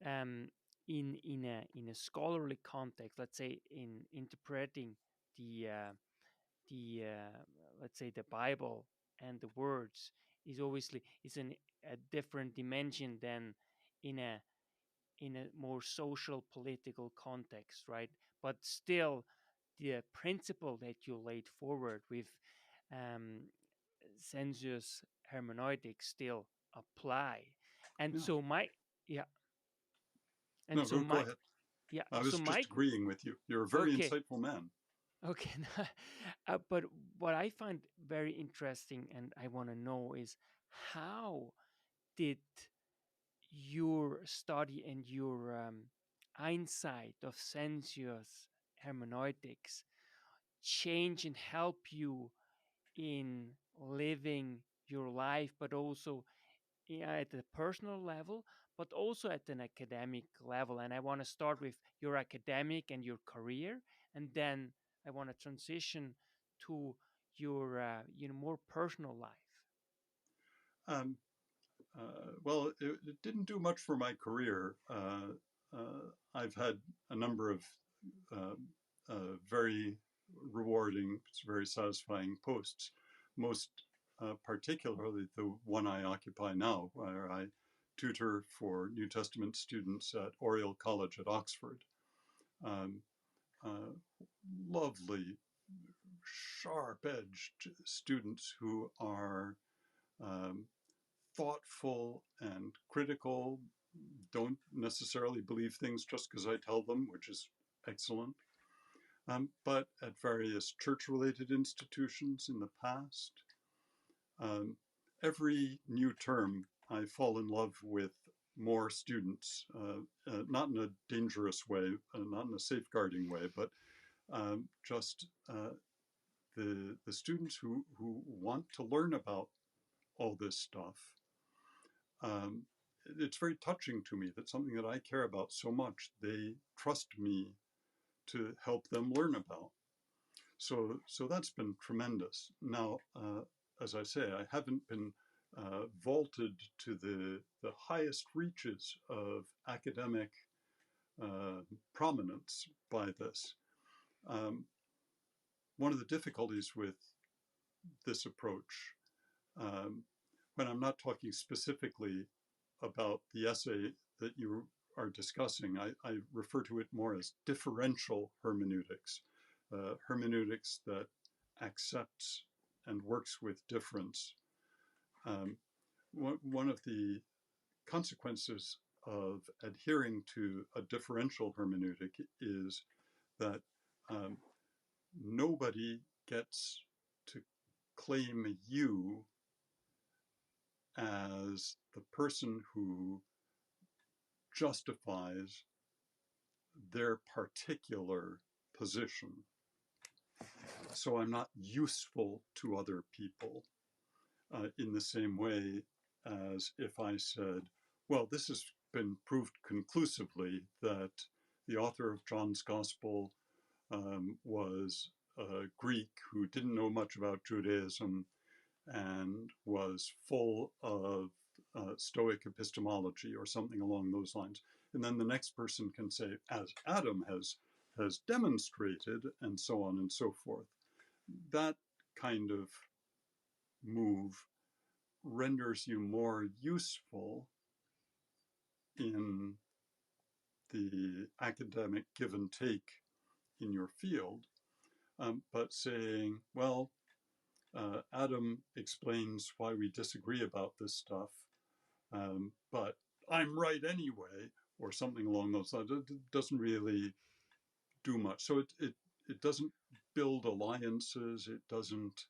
um, in a scholarly context. Let's say in interpreting the let's say the Bible and the words is obviously is a different dimension than in a more social political context, right? But still, the principle that you laid forward with um, sensuous hermeneutics still apply. And Yeah. so my yeah, and No, so go my ahead. yeah, I so was just my agreeing with you. You're a very okay, insightful man. okay. But what I find very interesting, and I want to know is how did your study and your insight of sensuous hermeneutics change and help you in living your life, but also at the personal level, but also at an academic level. And I want to start with your academic and your career, and then I want to transition to your more personal life. Um, well, it didn't do much for my career. I've had a number of uh, very rewarding, very satisfying posts, most particularly the one I occupy now, where I tutor for New Testament students at Oriel College at Oxford. Um, uh, Lovely, sharp-edged students who are um, thoughtful and critical, don't necessarily believe things just because I tell them, which is excellent. But at various church-related institutions in the past, um, every new term I fall in love with more students, not in a dangerous way, not in a safeguarding way, but just the students who want to learn about all this stuff. Um, it's very touching to me that something that I care about so much, they trust me to help them learn about. So that's been tremendous. Now, as I say, I haven't been vaulted to the highest reaches of academic prominence by this. Um, One of the difficulties with this approach, um, when I'm not talking specifically about the essay that you are discussing, I refer to it more as differential hermeneutics, hermeneutics that accepts and works with difference. Um, one of the consequences of adhering to a differential hermeneutic is that um, nobody gets to claim you as the person who justifies their particular position. So I'm not useful to other people in the same way as if I said, well, this has been proved conclusively that the author of John's Gospel was a Greek who didn't know much about Judaism and was full of Stoic epistemology or something along those lines. And then the next person can say, as Adam has demonstrated, and so on and so forth. That kind of move renders you more useful in the academic give and take in your field. But saying, well, Adam explains why we disagree about this stuff, but I'm right anyway, or something along those lines, it doesn't really do much. So it doesn't build alliances. It doesn't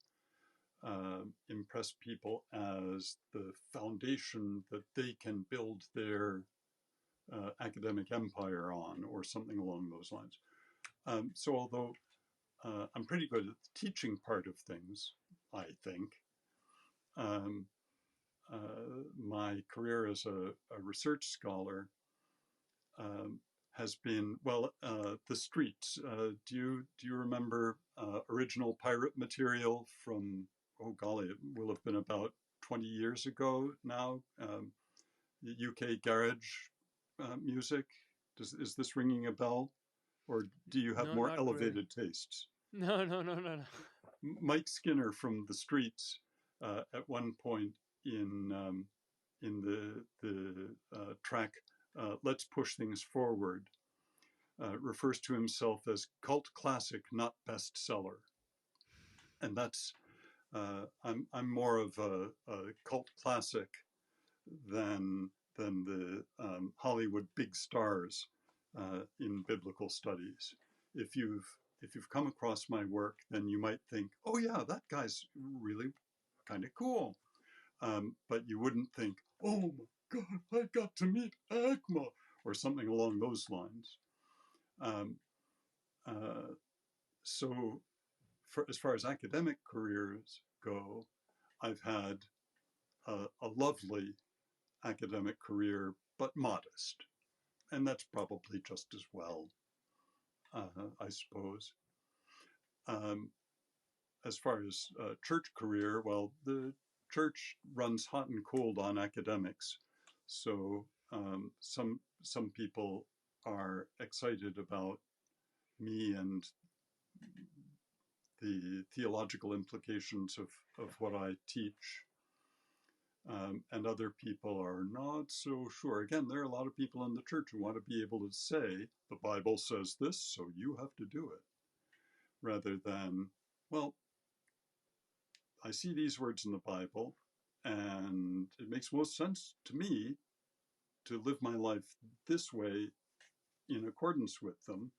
impress people as the foundation that they can build their academic empire on, or something along those lines. So although I'm pretty good at the teaching part of things, I think, my career as a research scholar has been, well, the streets. Do you remember original pirate material from, oh golly, it will have been about 20 years ago now, UK garage music? Is this ringing a bell? Or do you have No, more not really. elevated tastes? No, no, no, no, no. Mike Skinner from the Streets at one point in the track "Let's Push Things Forward" refers to himself as cult classic, not bestseller, and that's I'm more of a cult classic than the Hollywood big stars in biblical studies. If you've come across my work, then you might think, oh yeah, that guy's really kind of cool. But you wouldn't think, oh my God, I got to meet A.K.M or something along those lines. So as far as academic careers go, I've had a lovely academic career, but modest. And that's probably just as well, I suppose. As far as church career, well, the church runs hot and cold on academics. So some people are excited about me and the theological implications of what I teach. And other people are not so sure. Again, there are a lot of people in the church who want to be able to say, the Bible says this, so you have to do it. Rather than, well, I see these words in the Bible, and it makes most sense to me to live my life this way in accordance with them,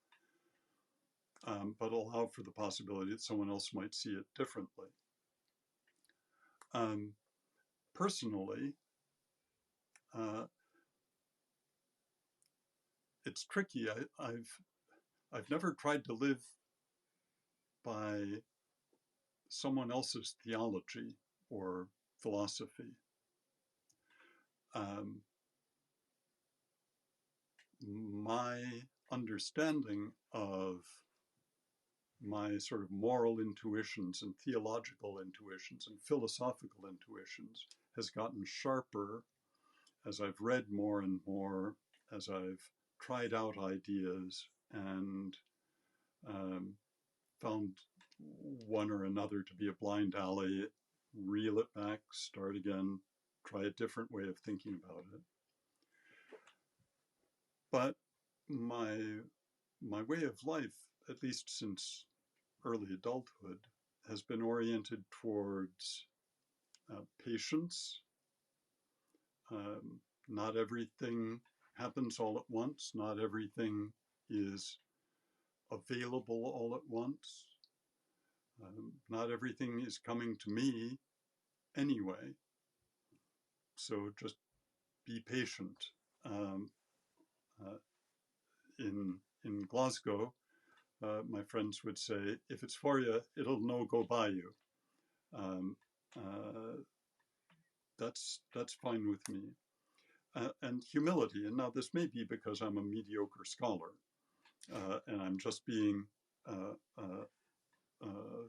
but allow for the possibility that someone else might see it differently. Personally, it's tricky. I've never tried to live by someone else's theology or philosophy. My understanding of my sort of moral intuitions and theological intuitions and philosophical intuitions has gotten sharper as I've read more and more, as I've tried out ideas and found one or another to be a blind alley, reel it back, start again, try a different way of thinking about it. But my way of life, at least since early adulthood, has been oriented towards patience. Not everything happens all at once. Not everything is available all at once. Not everything is coming to me anyway. So just be patient. In Glasgow, my friends would say, if it's for you, it'll no go by you. That's fine with me. And humility, and now this may be because I'm a mediocre scholar, and I'm just being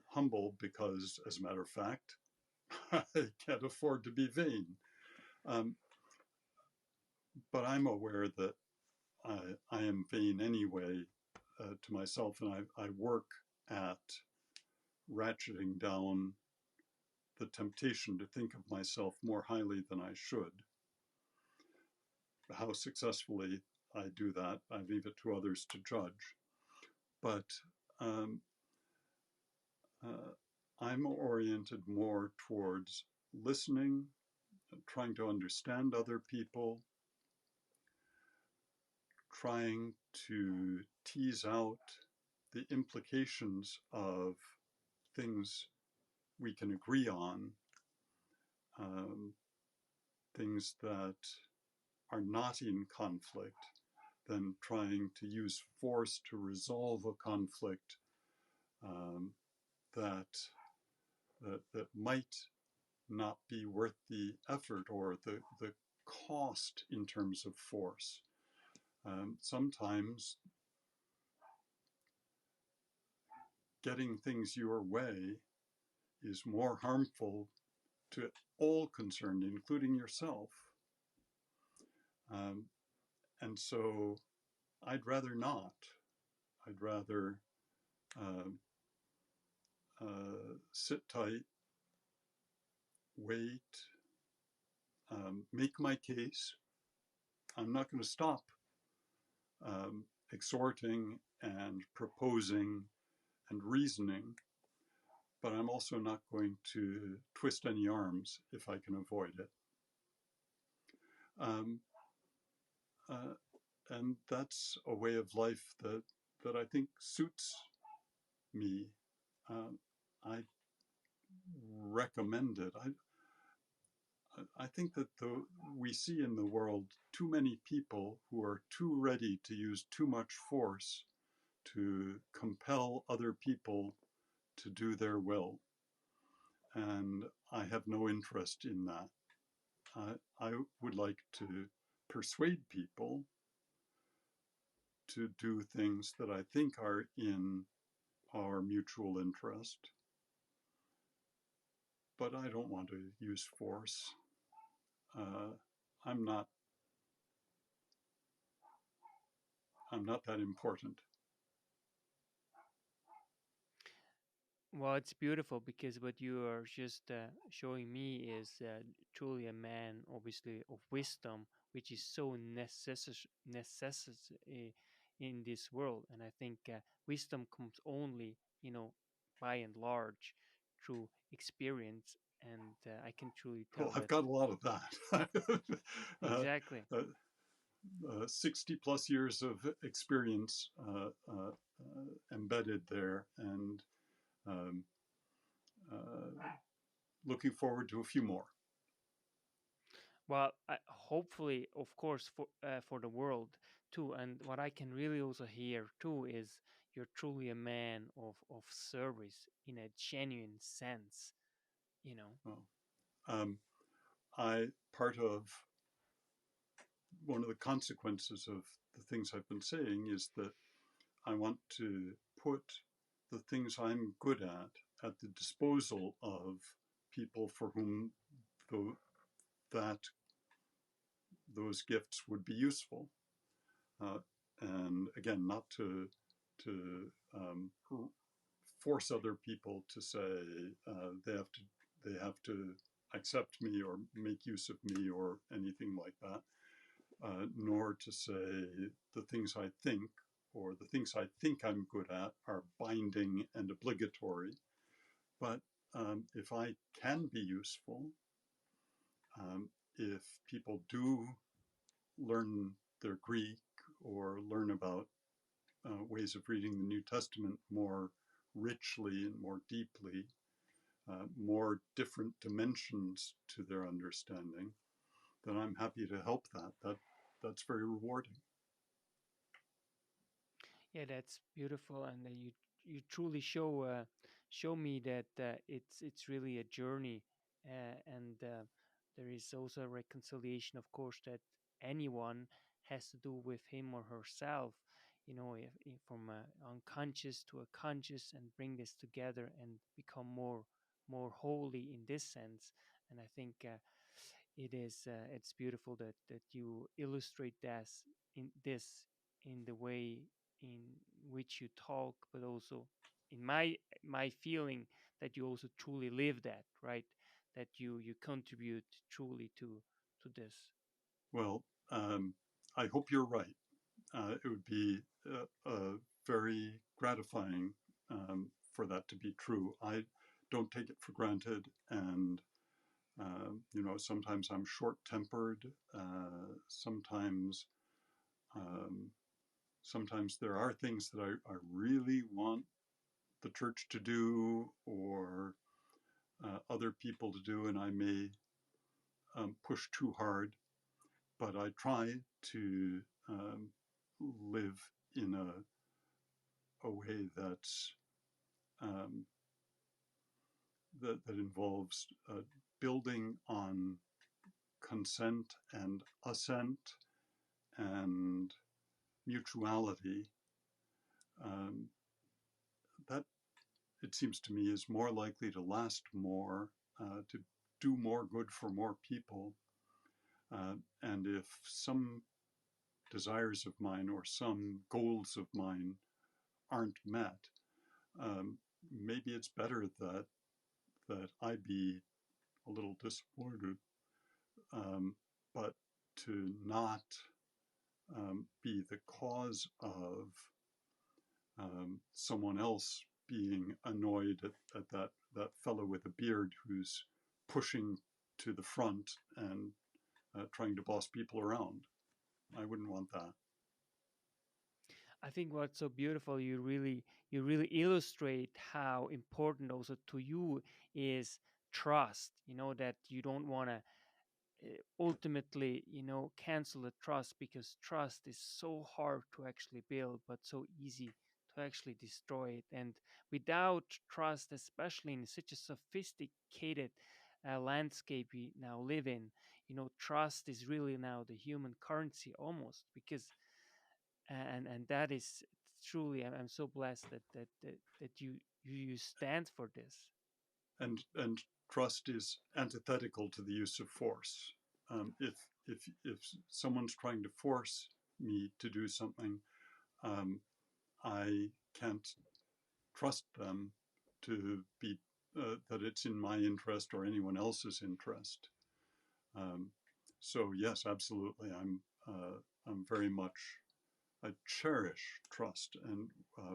humble because, as a matter of fact, I can't afford to be vain. But I'm aware that I am vain anyway to myself, and I work at ratcheting down the temptation to think of myself more highly than I should. How successfully I do that, I leave it to others to judge. But um, I'm oriented more towards listening, trying to understand other people, trying to tease out the implications of things we can agree on, um, things that are not in conflict, than trying to use force to resolve a conflict um, that, that might not be worth the effort or the cost in terms of force. Sometimes getting things your way is more harmful to all concerned, including yourself. Um, and so I'd rather not. I'd rather uh, sit tight, wait, make my case. I'm not going to stop exhorting and proposing and reasoning, but I'm also not going to twist any arms if I can avoid it. Um, uh, and that's a way of life that I think suits me. I recommend it. I think that we see in the world too many people who are too ready to use too much force to compel other people to do their will. And I have no interest in that. I would like to persuade people to do things that I think are in our mutual interest, but I don't want to use force. Uh, I'm not. I'm not that important. Well, it's beautiful because what you are just showing me is truly a man, obviously, of wisdom, which is so necessary in this world. And I think wisdom comes only, by and large, through experience. And I can truly Well, tell I've that got a lot of that. uh, exactly. uh, 60 plus years of experience embedded there, and um, looking forward to a few more. Well, hopefully, of course, for the world too. And what I can really also hear too is you're truly a man of service in a genuine sense. You know. Well, um, I part of one of the consequences of the things I've been saying is that I want to put the things I'm good at the disposal of people for whom the, that those gifts would be useful. And again, not to force other people to say they have to accept me or make use of me or anything like that, nor to say the things I think or the things I think I'm good at are binding and obligatory. But if I can be useful, if people do learn their Greek or learn about ways of reading the New Testament more richly and more deeply, more different dimensions to their understanding, then I'm happy to help that's very rewarding. Yeah, that's beautiful, and you truly show me that it's really a journey, and there is also a reconciliation, of course, that anyone has to do with him or herself. If from unconscious to a conscious, and bring this together and become more holy in this sense. And I think it's beautiful that you illustrate this in the way in which you talk, but also in my feeling that you also truly live that, right? That you contribute truly to this. Well, I hope you're right. It would be very gratifying for that to be true. I don't take it for granted, and sometimes I'm short-tempered. Sometimes, um, sometimes there are things that I really want the church to do or other people to do, and I may push too hard. But I try to um, live in a way um, that involves building on consent and assent and mutuality. Um, that, it seems to me, is more likely to last more, to do more good for more people. And if some desires of mine or some goals of mine aren't met, um, maybe it's better that I be a little disappointed, but to not be the cause of someone else being annoyed at that fellow with a beard who's pushing to the front and trying to boss people around. I wouldn't want that. I think what's so beautiful, you really illustrate how important also to you is trust. You know that you don't want to ultimately cancel the trust, because trust is so hard to actually build but so easy to actually destroy it. And without trust, especially in such a sophisticated landscape we now live in, trust is really now the human currency almost, because and that is truly, I'm so blessed that you stand for this. And trust is antithetical to the use of force. If someone's trying to force me to do something, um, I can't trust them to be that it's in my interest or anyone else's interest. Um, so yes, absolutely, I'm very much, I cherish trust and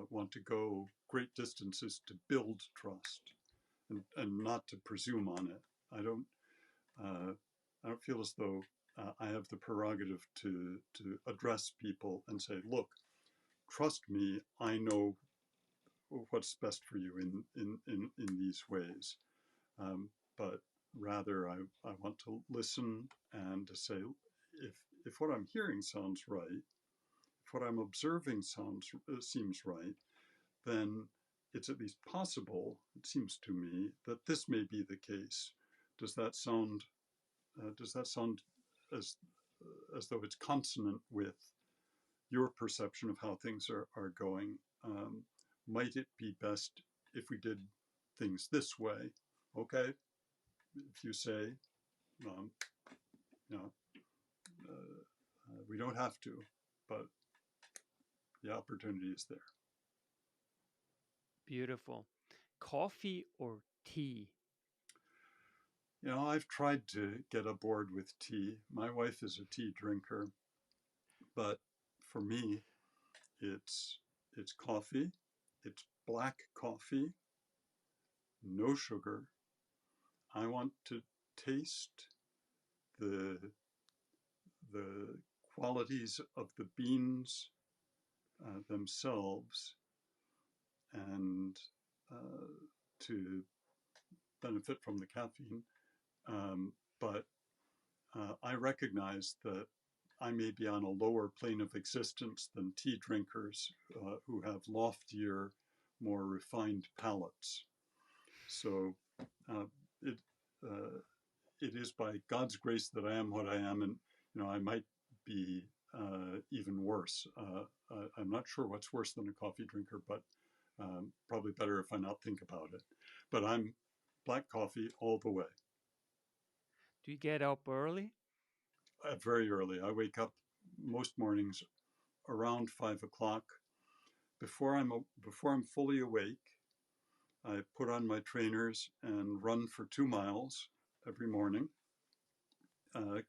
want to go great distances to build trust and not to presume on it. I don't uh, I don't feel as though I have the prerogative to address people and say, look, trust me, I know what's best for you in these ways. Um, but rather, I want to listen and to say, if what I'm hearing sounds right, if what I'm observing seems right, then it's at least possible, it seems to me, that this may be the case. Does that sound as as though it's consonant with your perception of how things are going? Might it be best if we did things this way? Okay, if you say, um, you know, we don't have to, but the opportunity is there. Beautiful. Coffee or tea? I've tried to get aboard with tea. My wife is a tea drinker, but for me, it's coffee. It's black coffee, no sugar. I want to taste the the qualities of the beans themselves, and to benefit from the caffeine. But I recognize that I may be on a lower plane of existence than tea drinkers who have loftier, more refined palates. So uh, it uh, it is by God's grace that I am what I am, and I might be even worse. I'm not sure what's worse than a coffee drinker, but probably better if I not think about it. But I'm black coffee all the way. Do you get up early? Very early. I wake up most mornings around 5 o'clock. Before I'm fully awake, I put on my trainers and run for 2 miles every morning,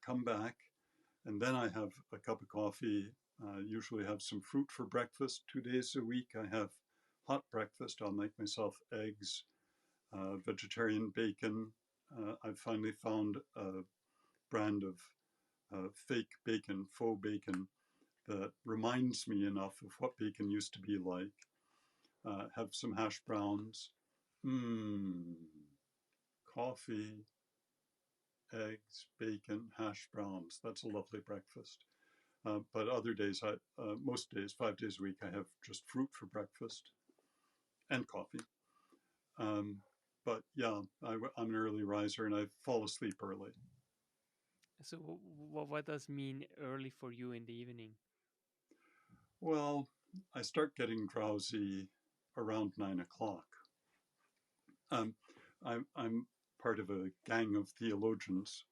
come back, and then I have a cup of coffee, usually have some fruit for breakfast. 2 days a week I have hot breakfast. I'll make myself eggs, vegetarian bacon. I've finally found a brand of fake bacon, faux bacon, that reminds me enough of what bacon used to be like. Have some hash browns. Coffee, eggs, bacon, hash browns. That's a lovely breakfast. But other days, most days, 5 days a week, I have just fruit for breakfast and coffee. But yeah, I'm an early riser and I fall asleep early. So, what does mean early for you in the evening? Well, I start getting drowsy around 9 o'clock. I'm part of a gang of theologians.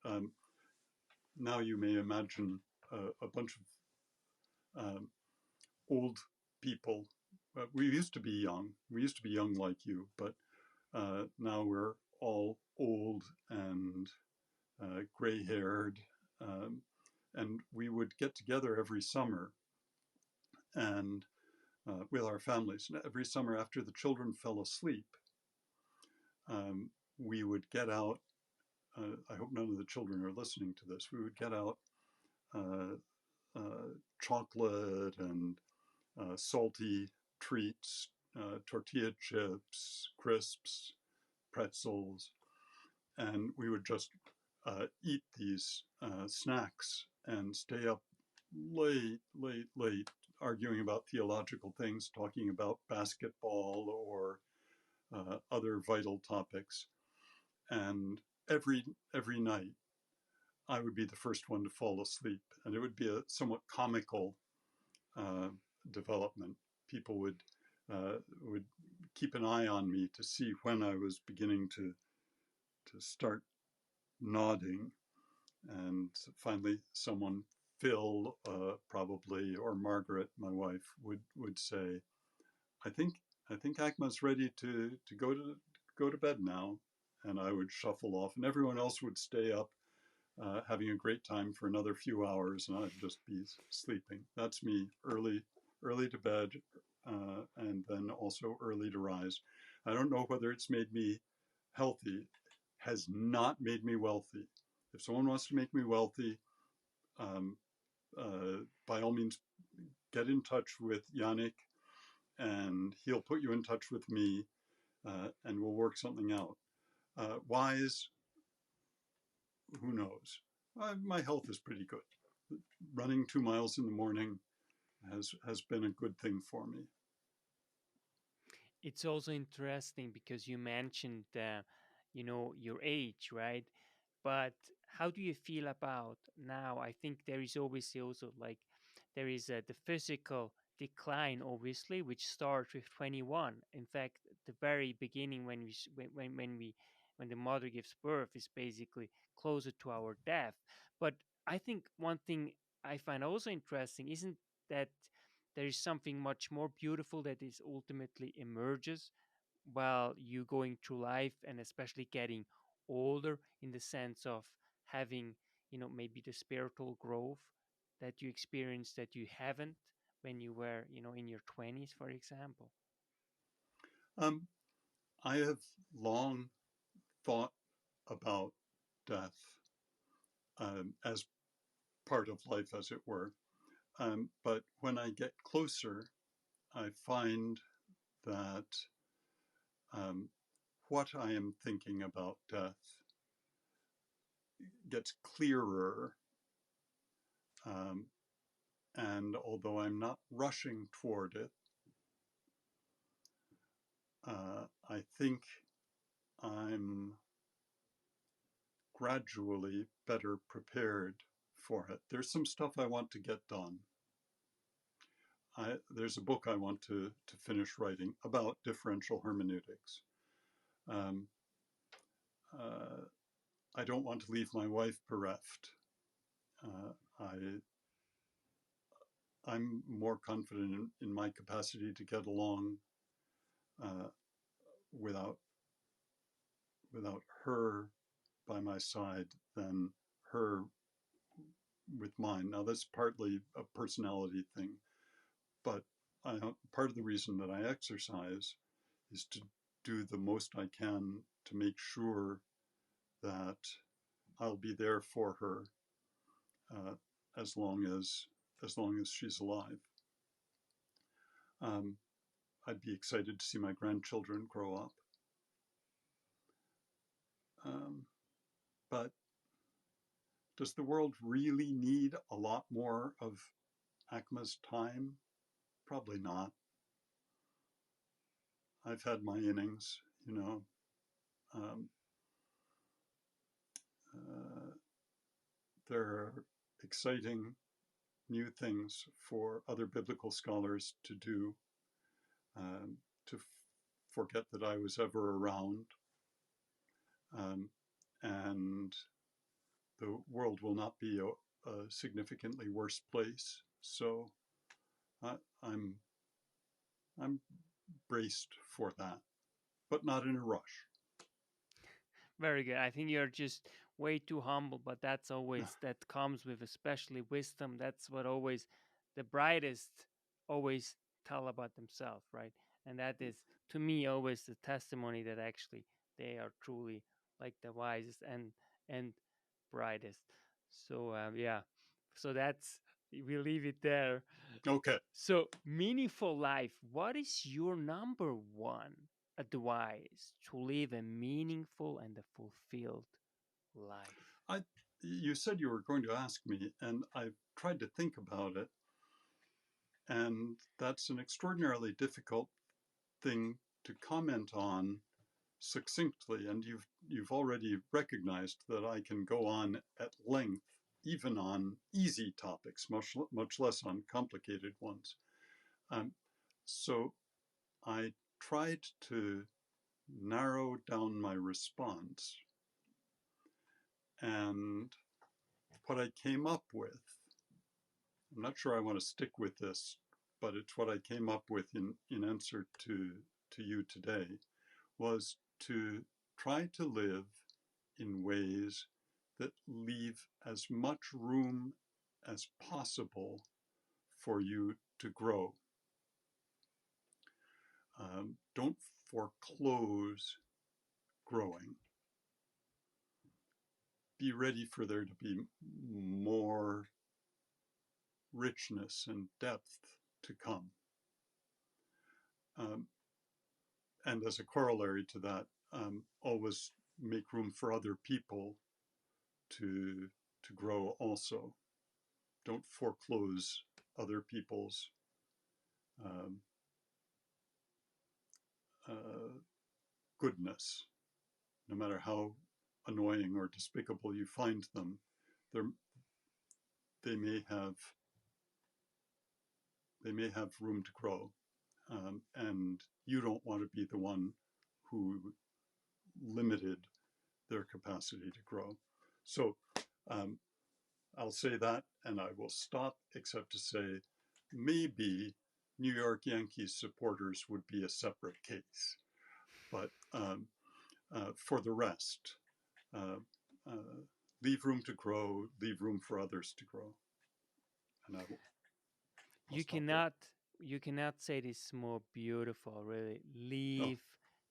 Now you may imagine a bunch of old people. We used to be young. We used to be young like you, but now we're all old and gray-haired. And we would get together every summer and with our families. And every summer after the children fell asleep, we would get out. I hope none of the children are listening to this. We would get out chocolate and salty treats, tortilla chips, crisps, pretzels, and we would just eat these snacks and stay up late, arguing about theological things, talking about basketball or other vital topics. And every night, I would be the first one to fall asleep, and it would be a somewhat comical development. People would keep an eye on me to see when I was beginning to start nodding, and finally, someone, Phil, probably, or Margaret, my wife, would say, "I think Agma's ready to go to bed now," and I would shuffle off, and everyone else would stay up, having a great time for another few hours, and I'd just be sleeping. That's me, early to bed, and then also early to rise. I don't know whether it's made me healthy. Has not made me wealthy. If someone wants to make me wealthy, um, by all means, get in touch with Yannick, and he'll put you in touch with me, and we'll work something out. Wise, who knows? My health is pretty good. Running 2 miles in the morning has been a good thing for me. It's also interesting because you mentioned, your age, right? But how do you feel about now? I think there is always also like there is the physical decline, obviously, which starts with 21. In fact, the very beginning when when the mother gives birth is basically closer to our death. But I think one thing I find also interesting isn't that there is something much more beautiful that is ultimately emerges while you going through life, and especially getting older, in the sense of having, maybe the spiritual growth that you experienced that you haven't when you were, in your 20s, for example. Um, I have long thought about death as part of life, as it were. But when I get closer, I find that um, what I am thinking about death gets clearer. Um, and although I'm not rushing toward it, I think I'm gradually better prepared for it. There's some stuff I want to get done. There's a book I want to finish writing about differential hermeneutics. Um, uh, I don't want to leave my wife bereft. I'm more confident in my capacity to get along without her by my side than her with mine. Now, that's partly a personality thing, but part of the reason that I exercise is to do the most I can to make sure that I'll be there for her uh, as long as she's alive. I'd be excited to see my grandchildren grow up, but does the world really need a lot more of ACMA's time? Probably not. I've had my innings, you know. Um, there are exciting new things for other biblical scholars to do, to forget that I was ever around, and the world will not be a significantly worse place. So I'm braced for that, but not in a rush. Very good. I think you're just way too humble, but that's always, that comes with especially wisdom. That's what always the brightest always tell about themselves, right? And that is, to me, always the testimony that actually they are truly like the wisest and brightest. So yeah, so that's, we leave it there. Okay. So, meaningful life, what is your number one advice to live a meaningful and a fulfilled life? You said you were going to ask me, and I've tried to think about it, and that's an extraordinarily difficult thing to comment on succinctly. And you've already recognized that I can go on at length, even on easy topics, much less on complicated ones. So I tried to narrow down my response, and what I came up with, I'm not sure I want to stick with this, but it's what I came up with in answer to you today, was to try to live in ways that leave as much room as possible for you to grow. Don't foreclose growing. Be ready for there to be more richness and depth to come. And as a corollary to that, always make room for other people to grow also. Don't foreclose other people's goodness, no matter how annoying or despicable you find them. They may have room to grow, and you don't want to be the one who limited their capacity to grow. So I'll say that, and I will stop, except to say maybe New York Yankees supporters would be a separate case. But for the rest, leave room to grow, leave room for others to grow. And I'll You stop there. cannot say this more beautiful, really. Leave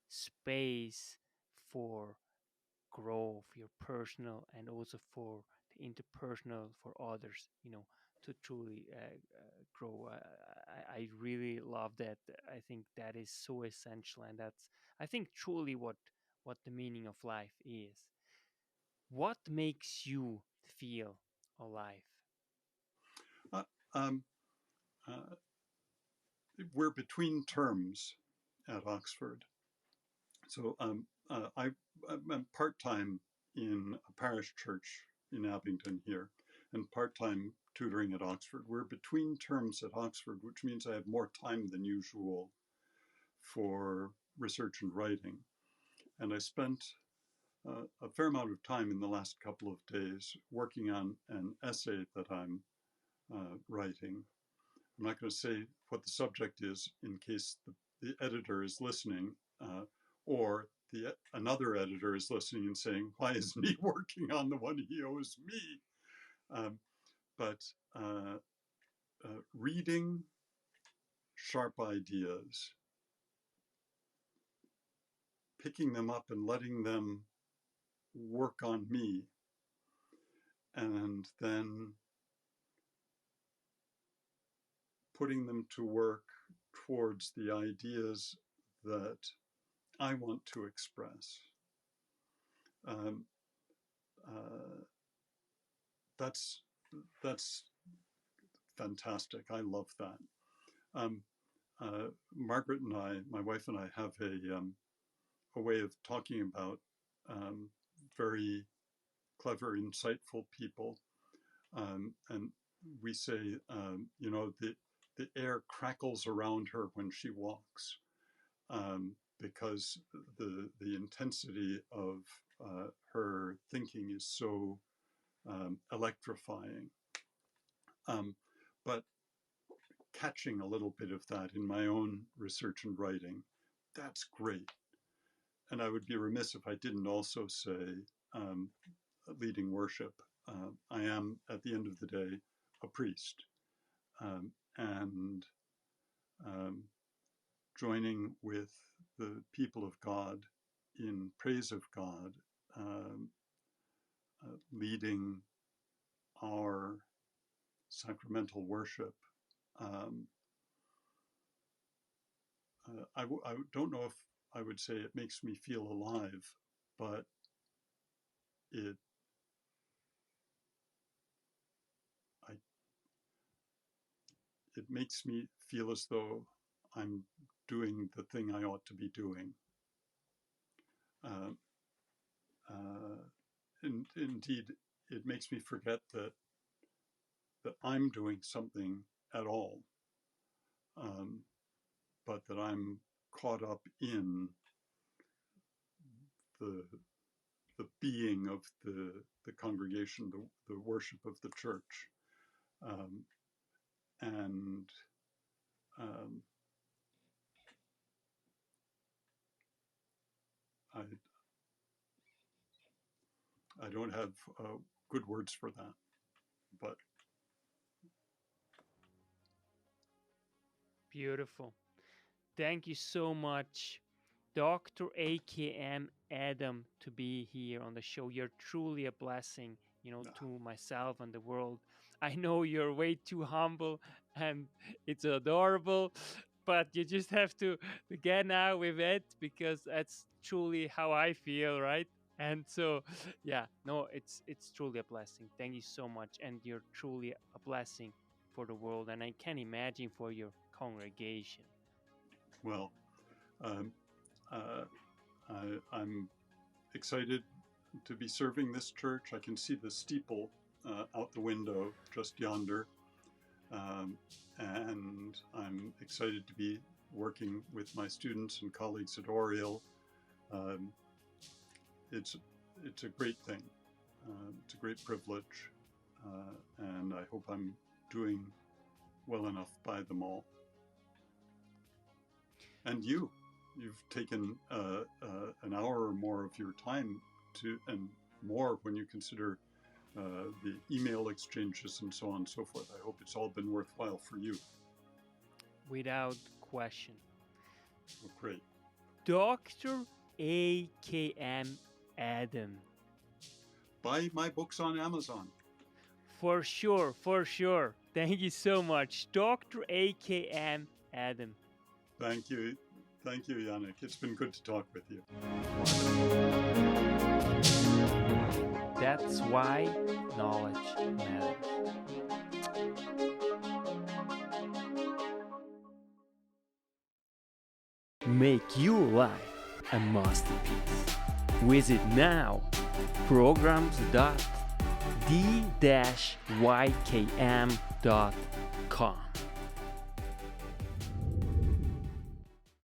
space for growth, your personal and also for the interpersonal, for others, to truly grow. I really love that. I think that is so essential, and that's, I think, truly what the meaning of life is. What makes you feel alive? Uh, um, uh, we're between terms at Oxford. So I'm part-time in a parish church in Abingdon here, and part-time tutoring at Oxford. We're between terms at Oxford, which means I have more time than usual for research and writing. And I spent a fair amount of time in the last couple of days working on an essay that I'm writing. I'm not going to say what the subject is in case the editor is listening, or another editor is listening and saying, why isn't he working on the one he owes me? But reading sharp ideas, picking them up and letting them work on me, and then putting them to work towards the ideas that I want to express. That's fantastic. I love that. Margaret and I, my wife and I, have a way of talking about very clever, insightful people, and we say, the air crackles around her when she walks, because the intensity of her thinking is so electrifying. But catching a little bit of that in my own research and writing, that's great. And I would be remiss if I didn't also say, leading worship. I am, at the end of the day, a priest. And joining with the people of God in praise of God, leading our sacramental worship. I don't know if I would say it makes me feel alive, but it makes me feel as though I'm doing the thing I ought to be doing. Indeed, it makes me forget that I'm doing something at all, but that I'm caught up in the being of the congregation, the worship of the church. And I don't have good words for that, but Beautiful. Thank you so much, Dr. A.K.M Adam, to be here on the show. You're truly a blessing, to myself and the world. I know you're way too humble and it's adorable, but you just have to get out with it, because that's truly how I feel, right? And so, yeah, no, it's truly a blessing. Thank you so much, and you're truly a blessing for the world, and I can imagine for your congregation. Well, I'm excited to be serving this church. I can see the steeple out the window just yonder, and I'm excited to be working with my students and colleagues at Oriel. It's a great thing. It's a great privilege, and I hope I'm doing well enough by them all. And you've taken an hour or more of your time and more when you consider the email exchanges and so on and so forth. I hope it's all been worthwhile for you. Without question. Well, great. Dr. A.K.M Adam. Buy my books on Amazon. For sure, for sure. Thank you so much, Dr. A.K.M Adam. Thank you, Yannick. It's been good to talk with you. That's why knowledge matters. Make your life a masterpiece. Visit now programs.the-ykm.com.